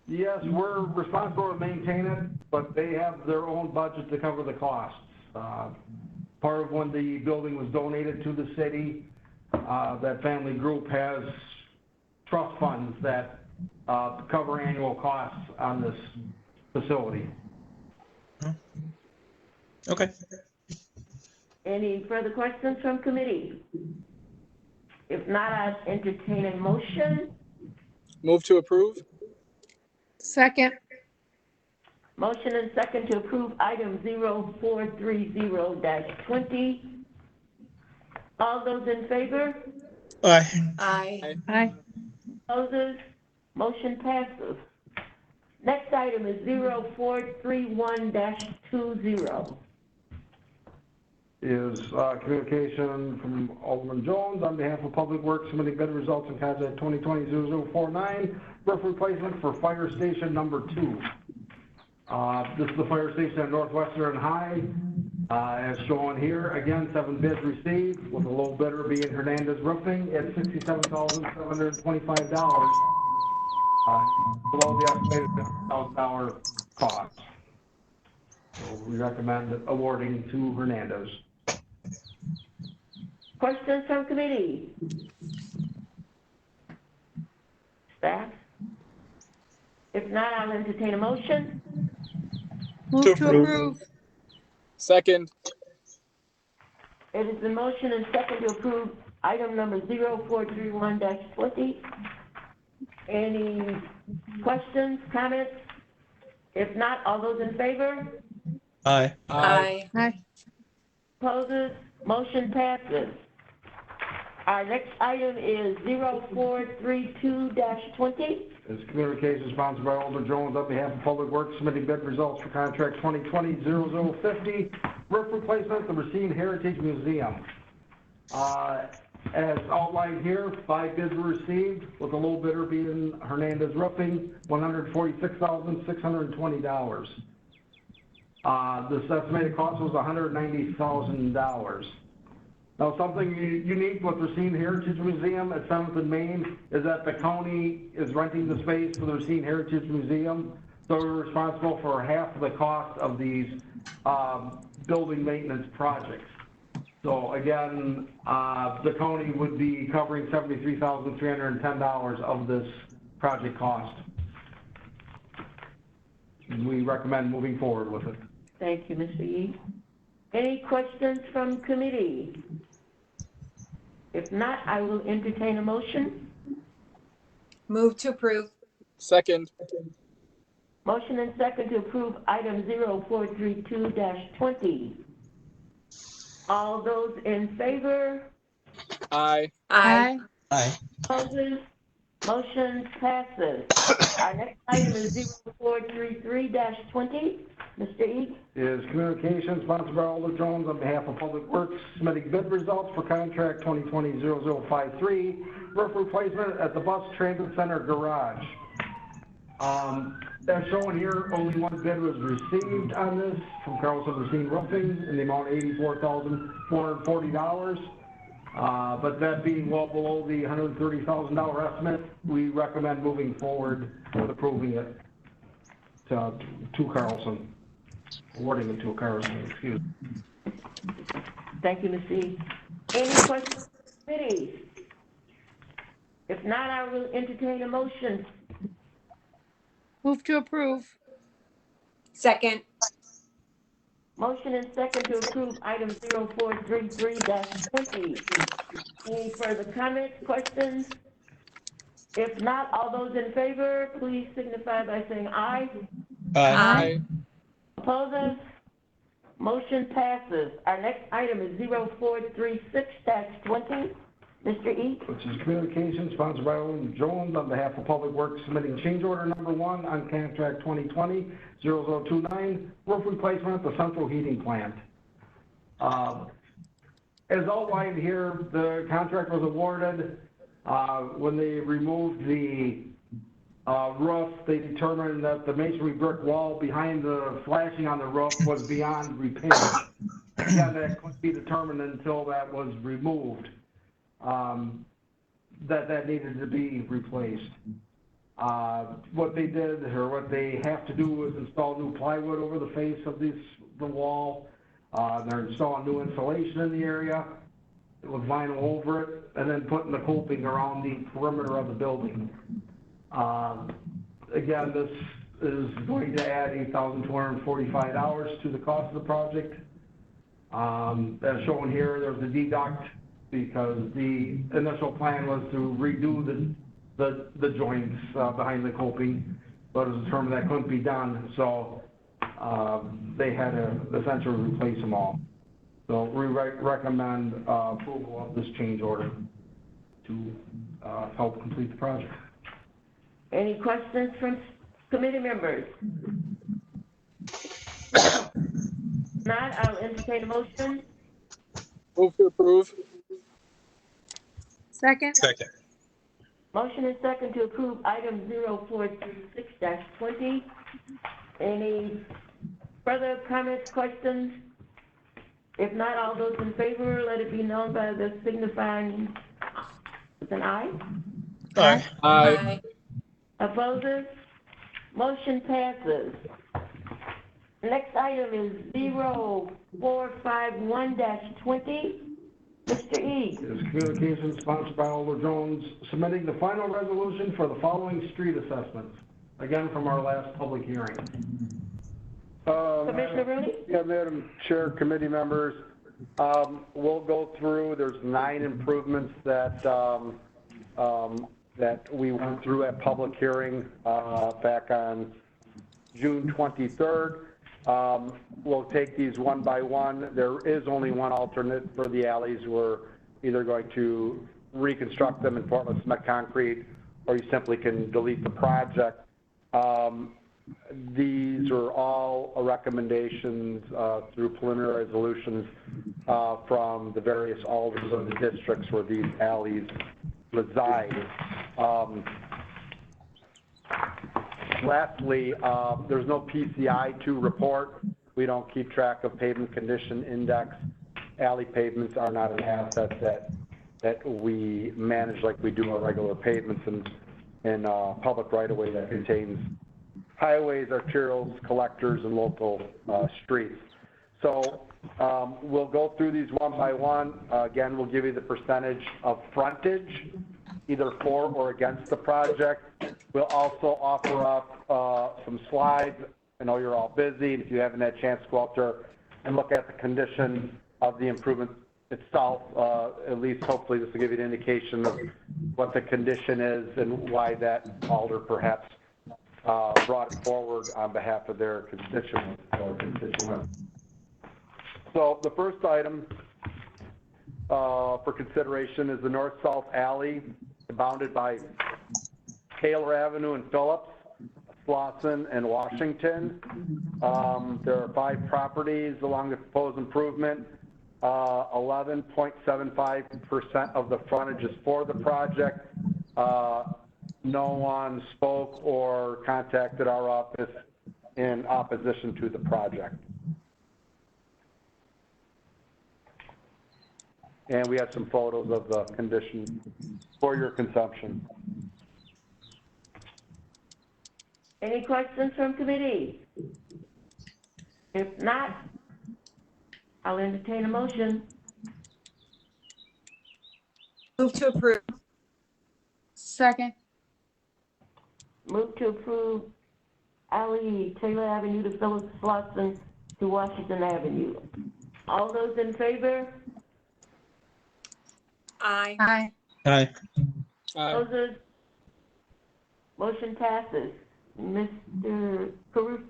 Yes, we're responsible to maintain it, but they have their own budget to cover the costs. Part of when the building was donated to the city, that family group has trust funds that cover annual costs on this facility. Okay. Any further questions from committee? If not, I'd entertain a motion. Move to approve. Second. Motion and second to approve item 0430-20. All those in favor? Aye. Aye. Aye. Opposes? Motion passes. Next item is 0431-20. Is communication from Alderman Jones on behalf of Public Works, submitting bid results in contract 2020-0049, roof replacement for Fire Station Number 2. This is the fire station at Northwestern High. As shown here, again, 7 bids received, with the low bidder being Hernandez Roofing at $67,725, below the estimated $50,000 cost. So we recommend awarding to Hernandez. Questions from committee? Staff? If not, I'll entertain a motion. Move To to approve. approve. Second. It is the motion and second to approve item number 0431-20. Any questions, comments? If not, all those in favor? Aye. Aye. Aye. Opposes? Motion passes. Our next item is 0432-20. Is communication sponsored by Alderman Jones on behalf of Public Works, submitting bid results for contract 2020-0050, roof replacement at the Racine Heritage Museum. As outlined here, 5 bids were received, with the low bidder being Hernandez Roofing, $146,620. This estimated cost was $190,000. Now, something unique with Racine Heritage Museum at 7th and Main is that the county is renting the space for the Racine Heritage Museum, so we're responsible for half of the cost of these building maintenance projects. So again, the county would be covering $73,310 of this project cost. We recommend moving forward with it. Thank you, Mr. Yee. Any questions from committee? If not, I will entertain a motion. Move to approve. Second. Motion and second to approve item 0432-20. All those in favor? Aye. Aye. Aye. Opposes? Motion passes. Our next item is 0433-20. Mr. Eads? Is communication sponsored by Alderman Jones on behalf of Public Works, submitting bid results for contract 2020-0053, roof replacement at the Bus Transit Center garage. As shown here, only one bid was received on this from Carlson Racine Roofing in the amount of $84,440. But that being well below the $130,000 estimate, we recommend moving forward with approving it to Carlson, awarding it to Carlson, excuse me. Thank you, Ms. E. Any questions, committee? If not, I will entertain a motion. Move to approve. Second. Motion and second to approve item 0433-20. Any further comments, questions? If not, all those in favor, please signify by saying aye. Aye. Opposers? Motion passes. Our next item is 0436-20. Mr. E. Which is communication sponsored by Olin Jones on behalf of Public Works, submitting change order number 1 on contract 2020-0029, roof replacement at the central heating plant. As outlined here, the contract was awarded. When they removed the roof, they determined that the masonry brick wall behind the flashing on the roof was beyond repair. Again, that couldn't be determined until that was removed. That needed to be replaced. What they did, or what they have to do, is install new plywood over the face of the wall. They're installing new insulation in the area with vinyl over it, and then putting the coping around the perimeter of the building. Again, this is going to add $8,245 to the cost of the project. As shown here, there's a deduct because the initial plan was to redo the joints behind the coping, but it was determined that couldn't be done, so they had to essentially replace them all. So we recommend approval of this change order to help complete the project. Any questions from committee members? Not, I'll entertain a motion. Move to approve. Second. Second. Motion is second to approve item 0436-20. Any further comments, questions? If not, all those in favor, let it be known by the signifying with an aye. Aye. Aye. Opposers? Motion passes. Next item is 0451-20. Mr. E. Is communication sponsored by Alder Jones, submitting the final resolution for the following street assessments, again from our last public hearing. Commissioner Rooney? Yeah, Madam Chair, committee members, we'll go through, there's 9 improvements that that we went through at public hearing back on June 23rd. We'll take these one by one. There is only one alternate for the alleys. We're either going to reconstruct them in Portland cement concrete, or you simply can delete the project. These are all recommendations through preliminary resolutions from the various alders of the districts where these alleys reside. Lastly, there's no PCI to report. We don't keep track of pavement condition index. Alley pavements are not an asset that we manage like we do our regular pavements in public right-of-way that contains highways, arterials, collectors, and local streets. So we'll go through these one by one. Again, we'll give you the percentage of frontage, either for or against the project. We'll also offer up some slides. I know you're all busy, and if you haven't had a chance to go out there and look at the condition of the improvement itself, at least hopefully this will give you an indication of what the condition is and why that alder perhaps brought it forward on behalf of their constituents or constituents. So the first item for consideration is the north-south alley bounded by Taylor Avenue and Phillips, Slauson, and Washington. There are 5 properties along the proposed improvement. 11.75% of the frontage is for the project. no one spoke or contacted our office in opposition to the project. And we have some photos of the condition for your consumption. Any questions from committee? If not, I'll entertain a motion. Move to approve. Second. Move to approve alley Taylor Avenue to Phillips Slauson to Washington Avenue. All those in favor? Aye. Aye. Aye. Aye. Opposers? Motion passes. Mr. Caruso,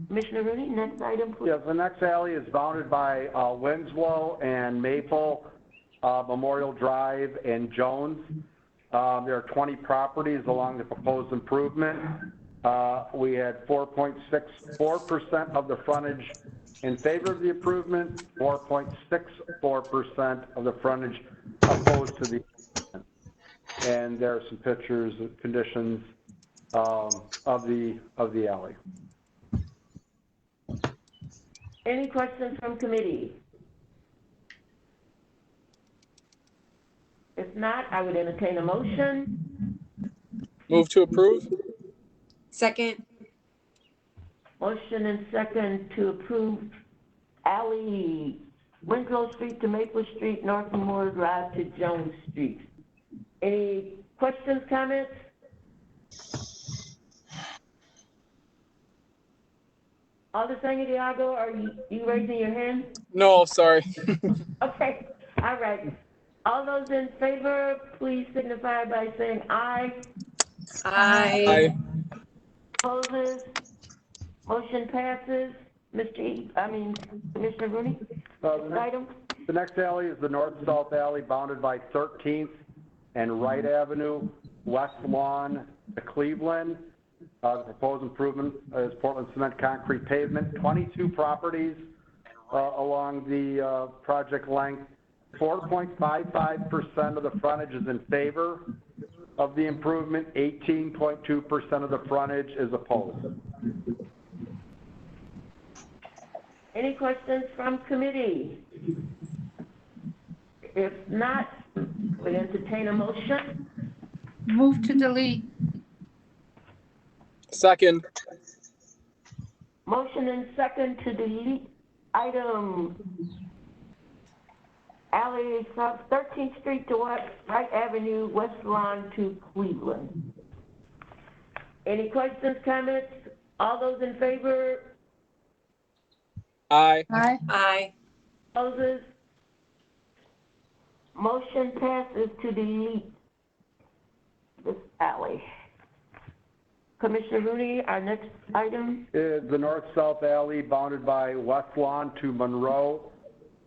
Commissioner Rooney, next item, please. Yes, the next alley is bounded by Winslow and Maple, Memorial Drive, and Jones. There are 20 properties along the proposed improvement. We had 4.64% of the frontage in favor of the improvement, 4.64% of the frontage opposed to the improvement. And there are some pictures of conditions of the alley. Any questions from committee? If not, I would entertain a motion. Move to approve. Second. Motion and second to approve alley Winslow Street to Maple Street, North Memorial Drive to Jones Street. Any questions, comments? Alderman Santiago, are you raising your hand? No, sorry. Okay, all right. All those in favor, please signify by saying aye. Aye. Opposes? Motion passes. Commissioner Rooney? Item? The next alley is the north-south alley bounded by 13th and Wright Avenue, West Lawn to Cleveland. The proposed improvement is Portland cement concrete pavement, 22 properties along the project length. 4.55% of the frontage is in favor of the improvement, 18.2% of the frontage is opposed. Any questions from committee? If not, we entertain a motion. Move to delete. Second. Motion and second to delete item alley South 13th Street to Wright Avenue, West Lawn to Cleveland. Any questions, comments? All those in favor? Aye. Aye. Aye. Opposes? Motion passes to delete this alley. Commissioner Rooney, our next item. Is the north-south alley bounded by West Lawn to Monroe,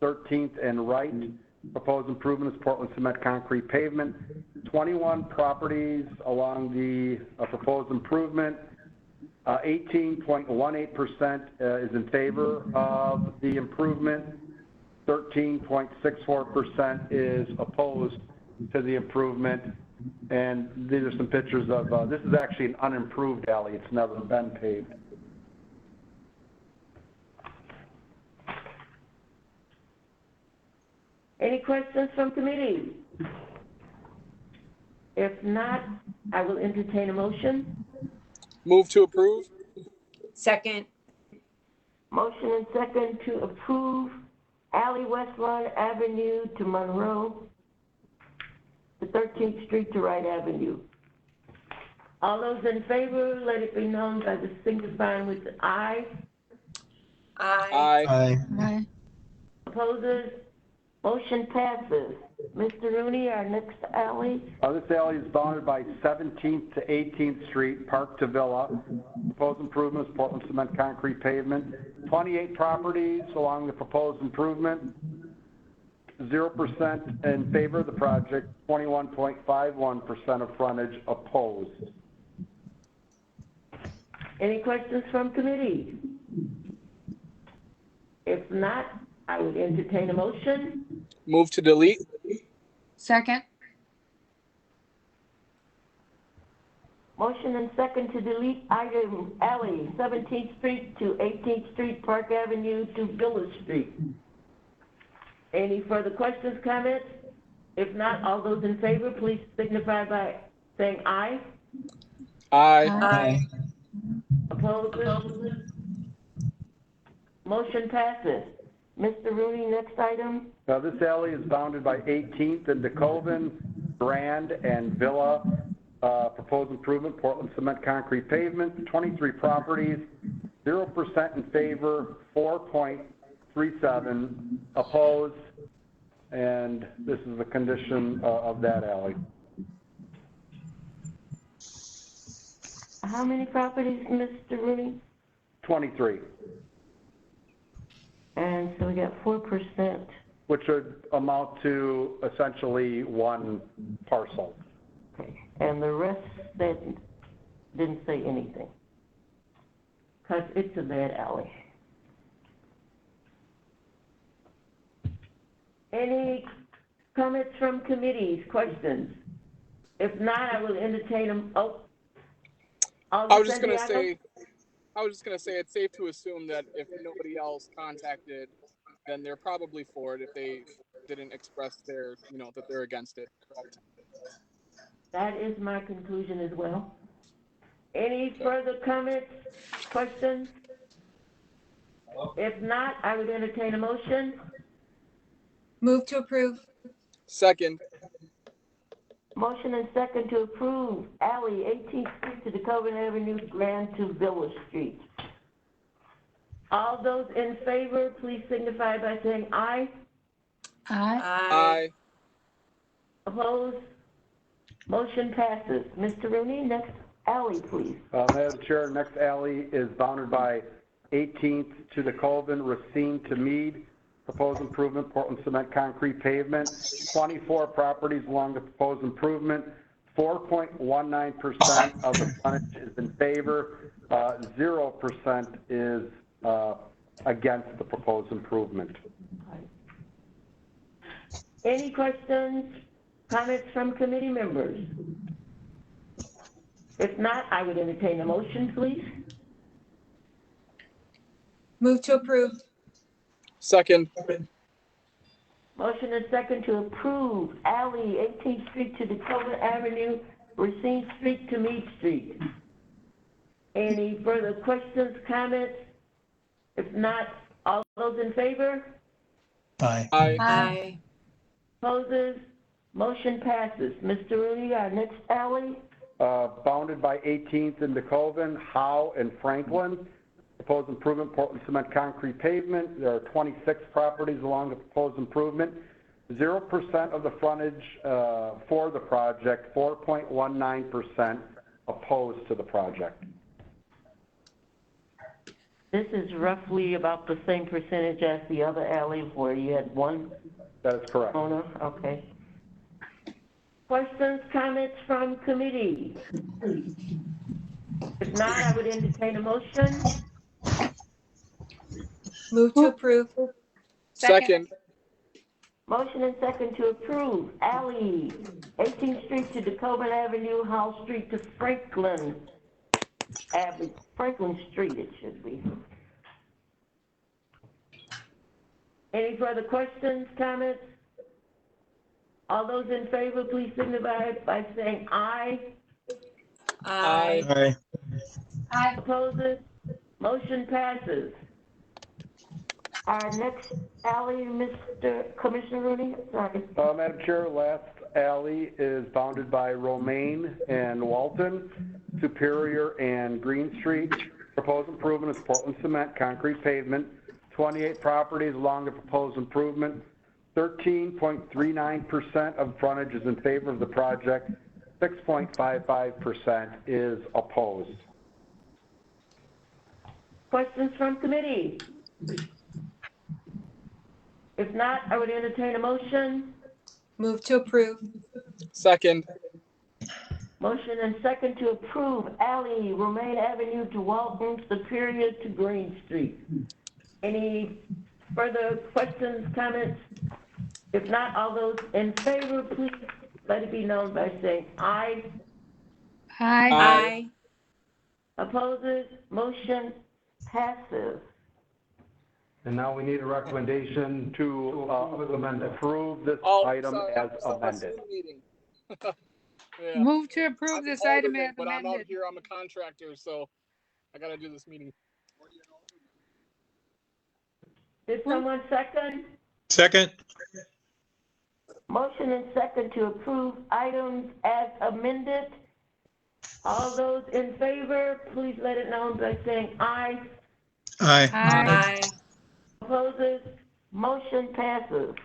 13th and Wright. Proposed improvement is Portland cement concrete pavement. 21 properties along the proposed improvement. 18.18% is in favor of the improvement. 13.64% is opposed to the improvement. And these are some pictures of, this is actually an unimproved alley. It's never been paved. Any questions from committee? If not, I will entertain a motion. Move to approve. Second. Motion and second to approve alley West Lawn Avenue to Monroe, the 13th Street to Wright Avenue. All those in favor, let it be known by the signifying with aye. Aye. Aye. Aye. Aye. Opposers? Motion passes. Mr. Rooney, our next alley. This alley is bounded by 17th to 18th Street, Park to Villa. Proposed improvements, Portland cement concrete pavement. 28 properties along the proposed improvement. 0% in favor of the project, 21.51% of frontage opposed. Any questions from committee? If not, I would entertain a motion. Move to delete. Second. Motion and second to delete item alley, 17th Street to 18th Street, Park Avenue to Village Street. Any further questions, comments? If not, all those in favor, please signify by saying aye. Aye. Aye. Opposed? Motion passes. Mr. Rooney, next item. This alley is bounded by 18th and DeKalb, Grand, and Villa. Proposed improvement, Portland cement concrete pavement, 23 properties, 0% in favor, 4.37 opposed, and this is the condition of that alley. How many properties, Mr. Rooney? 23, And so we got 4%. which would amount to essentially one parcel. Okay. And the rest that didn't say anything. Because it's a bad alley. Any comments from committees, questions? If not, I will entertain them. Oh. I was just gonna say it's safe to assume that if nobody else contacted, then they're probably for it if they didn't express their, that they're against it. Correct. That is my conclusion as well. Any further comments, questions? If not, I would entertain a motion. Move to approve. Second. Motion and second to approve alley 18th Street to DeKalb Avenue, Grand to Village Street. All those in favor, please signify by saying aye. Aye. Aye. Opposed? Motion passes. Mr. Rooney, next alley, please. Madam Chair, next alley is bounded by 18th to DeKalb, Racine to Mead. Proposed improvement, Portland cement concrete pavement, 24 properties along the proposed improvement, 4.19% of the frontage is in favor, 0% is against the proposed improvement. Any questions, comments from committee members? If not, I would entertain a motion, please. Move to approve. Second. Motion and second to approve alley 18th Street to DeKalb Avenue, Racine Street to Mead Street. Any further questions, comments? If not, all those in favor? Aye. Aye. Aye. Opposes? Motion passes. Mr. Rooney, our next alley? Bounded by 18th and DeKalb, Howe and Franklin. Proposed improvement, Portland cement concrete pavement. There are 26 properties along the proposed improvement. 0% of the frontage for the project, 4.19% opposed to the project. This is roughly about the same percentage as the other alley where you had one That is correct. owner, okay. Questions, comments from committee? If not, I would entertain a motion. Move to approve. Second. Motion and second to approve alley 18th Street to DeKalb Avenue, Howell Street to Franklin Avenue, Franklin Street it should be. Any further questions, comments? All those in favor, please signify by saying aye. Aye. Aye. Aye. Opposes? Motion passes. Our next alley, Commissioner Rooney, sorry. Madam Chair, last alley is bounded by Romaine and Walton, Superior and Green Street. Proposed improvement is Portland cement concrete pavement, 28 properties along the proposed improvement. 13.39% of frontage is in favor of the project. 6.55% is opposed. Questions from committee? If not, I would entertain a motion. Move to approve. Second. Motion and second to approve alley Romaine Avenue to Walton, Superior to Green Street. Any further questions, comments? If not, all those in favor, please let it be known by saying aye. Aye. Aye. Opposes, motion passes. And now we need a recommendation To, approve as amended. approve this Oh, item sorry, as I'm still amended. listening to the meeting. Yeah. Move to approve I'm this an item alderman, as but I'm out amended. here, I'm a contractor, so I gotta do this meeting. Did someone second? Second. Motion and second to approve items as amended. All those in favor, please let it known by saying aye. Aye. Aye. Aye. Opposes, motion passes.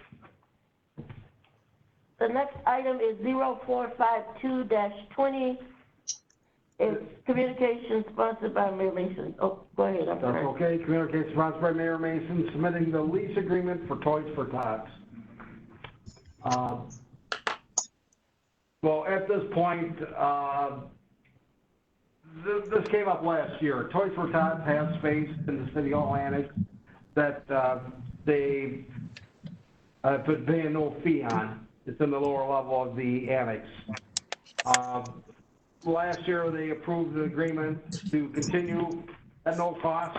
The next item is 0452-20. It's communication sponsored by Mayor Mason. Oh, go ahead, I'm That's sorry. okay. Communication sponsored by Mayor Mason, submitting the lease agreement for Toys for Tots. Well, at this point, this came up last year. Toys for Tots has space in the City Hall Annex that they put paying no fee on. It's in the lower level of the annex. Last year, they approved the agreement to continue at no cost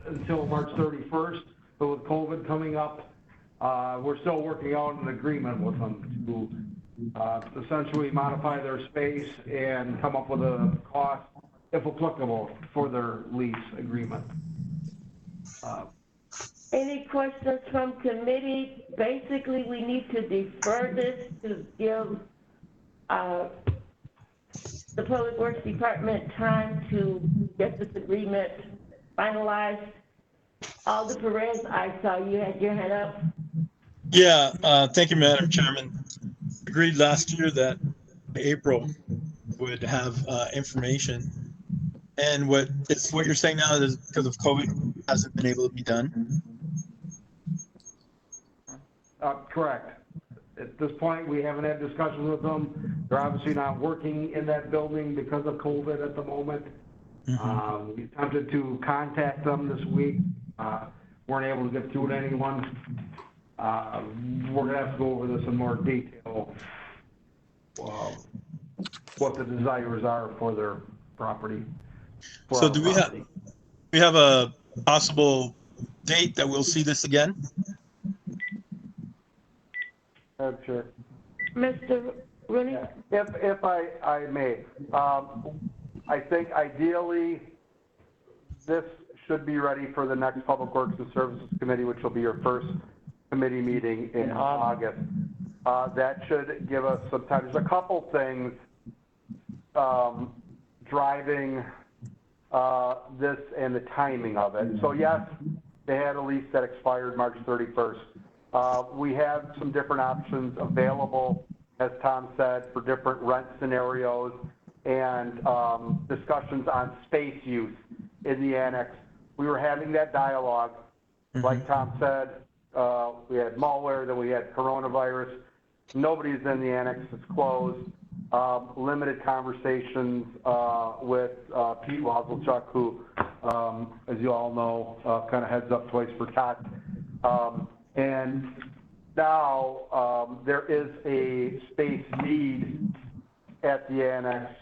until March 31st. But with COVID coming up, we're still working out an agreement with them to essentially modify their space and come up with a cost, if applicable, for their lease agreement. Any questions from committee? Basically, we need to defer this to give the Public Works Department time to get this agreement finalized. Alder Perez, I saw you had your hand up. Yeah, thank you, Madam Chairman. Agreed last year that April would have information. And what you're saying now is because of COVID hasn't been able to be done? Correct. At this point, we haven't had discussions with them. They're obviously not working in that building because of COVID at the moment. We attempted to contact them this week. Weren't able to get through to anyone. We're gonna have to go over this in more detail, what the desires are for their property. So do we have a possible date that we'll see this again? Sure. Mr. Rooney? If I may, I think ideally, this should be ready for the next Public Works and Services Committee, which will be your first committee meeting in August. That should give us some time. There's a couple things driving this and the timing of it. So yes, they had a lease that expired March 31st. We have some different options available, as Tom said, for different rent scenarios and discussions on space use in the annex. We were having that dialogue. Like Tom said, we had malware, then we had coronavirus. Nobody's in the annex, it's closed. Limited conversations with Pete Wazelchuk, who, as you all know, kind of heads up Toys for Tots. And now there is a space need at the annex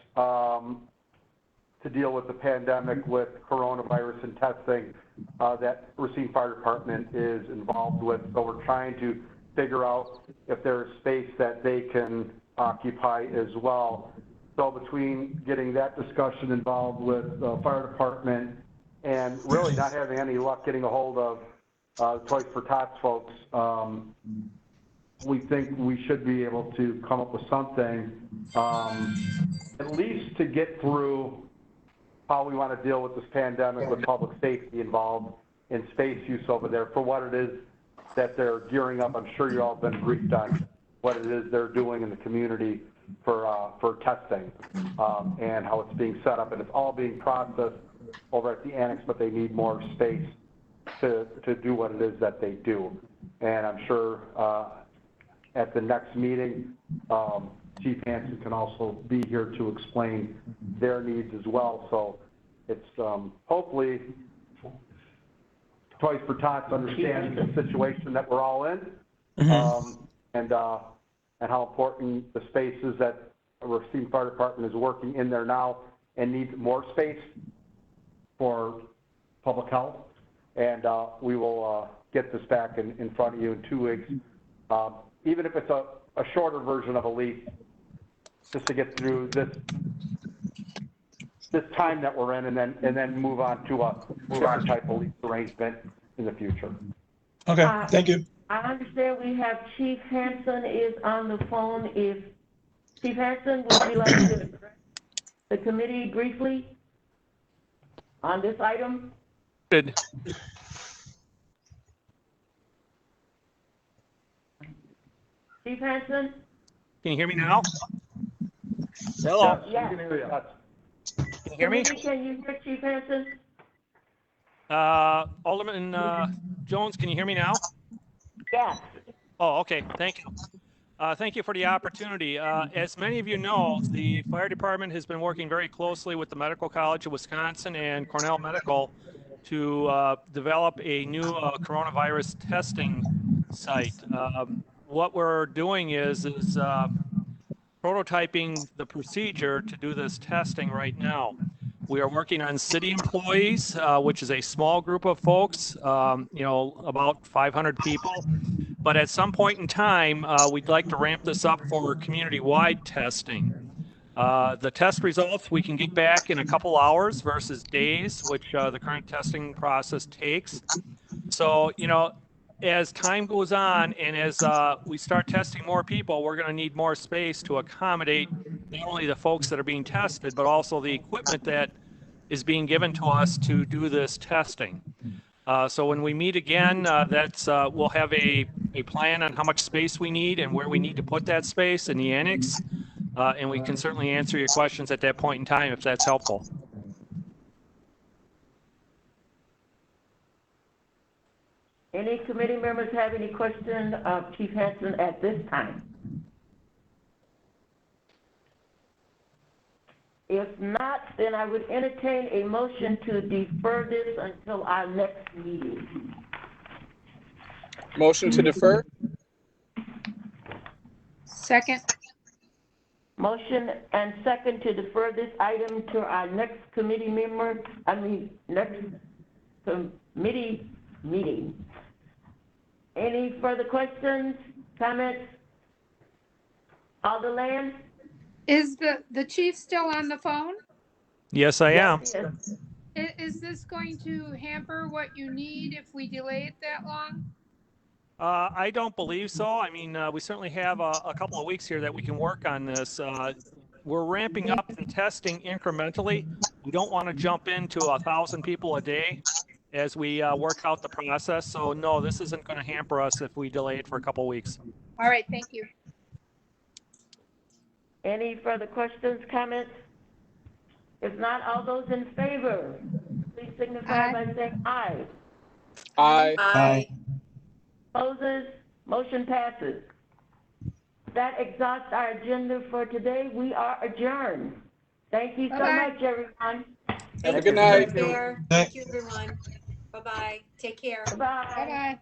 to deal with the pandemic with coronavirus and testing that Racine Fire Department is involved with. So we're trying to figure out if there's space that they can occupy as well. So between getting that discussion involved with the fire department and really not having any luck getting a hold of Toys for Tots folks, we think we should be able to come up with something, at least to get through how we want to deal with this pandemic with public safety involved in space use over there for what it is that they're gearing up. I'm sure you all have been briefed on what it is they're doing in the community for testing and how it's being set up, and it's all being processed over at the annex, but they need more space to do what it is that they do. And I'm sure at the next meeting, Chief Hansen can also be here to explain their needs as well. So it's hopefully Toys for Tots understands the situation that we're all in, and how important the space is that Racine Fire Department is working in there now and needs more space for public health. And we will get this back in front of you in 2 weeks, even if it's a shorter version of a lease, just to get through this time that we're in, and then move on to a different type of lease arrangement in the future. Okay, thank you. I understand we have Chief Hansen is on the phone. If Chief Hansen, would you like to address the committee briefly on this item? Good. Chief Hansen? Can you hear me now? Hello. Yes. We can hear you. Can you hear me? Can you hear Chief Hansen? Alderman Jones, can you hear me now? Yes. Oh, okay. Thank you. Thank you for the opportunity. As many of you know, the fire department has been working very closely with the Medical College of Wisconsin and Cornell Medical to develop a new coronavirus testing site. What we're doing is prototyping the procedure to do this testing right now. We are working on city employees, which is a small group of folks, about 500 people. But at some point in time, we'd like to ramp this up for community-wide testing. The test results we can get back in a couple hours versus days, which the current testing process takes. So, as time goes on and as we start testing more people, we're going to need more space to accommodate not only the folks that are being tested, but also the equipment that is being given to us to do this testing. So when we meet again, we'll have a plan on how much space we need and where we need to put that space in the annex. And we can certainly answer your questions at that point in time if that's helpful. Any committee members have any questions of Chief Hansen at this time? If not, then I would entertain a motion to defer this until our next meeting. Motion to defer? Second. Motion and second to defer this item to our next committee meeting. Any further questions, comments? Alderland? Is the chief still on the phone? Yes, I am. Yes. Is this going to hamper what you need if we delay it that long? I don't believe so. I mean, we certainly have a couple of weeks here that we can work on this. We're ramping up the testing incrementally. We don't want to jump into 1,000 people a day as we work out the process. So no, this isn't going to hamper us if we delay it for a couple of weeks. All right, thank you. Any further questions, comments? If not, all those in favor, please signify by saying aye. Aye. Aye. Opposes, motion passes. That exhausts our agenda for today. We are adjourned. Thank you so Bye-bye. much, everyone. Have a good night. Take care. Thank you, everyone. Bye-bye. Take care. Bye. Bye-bye.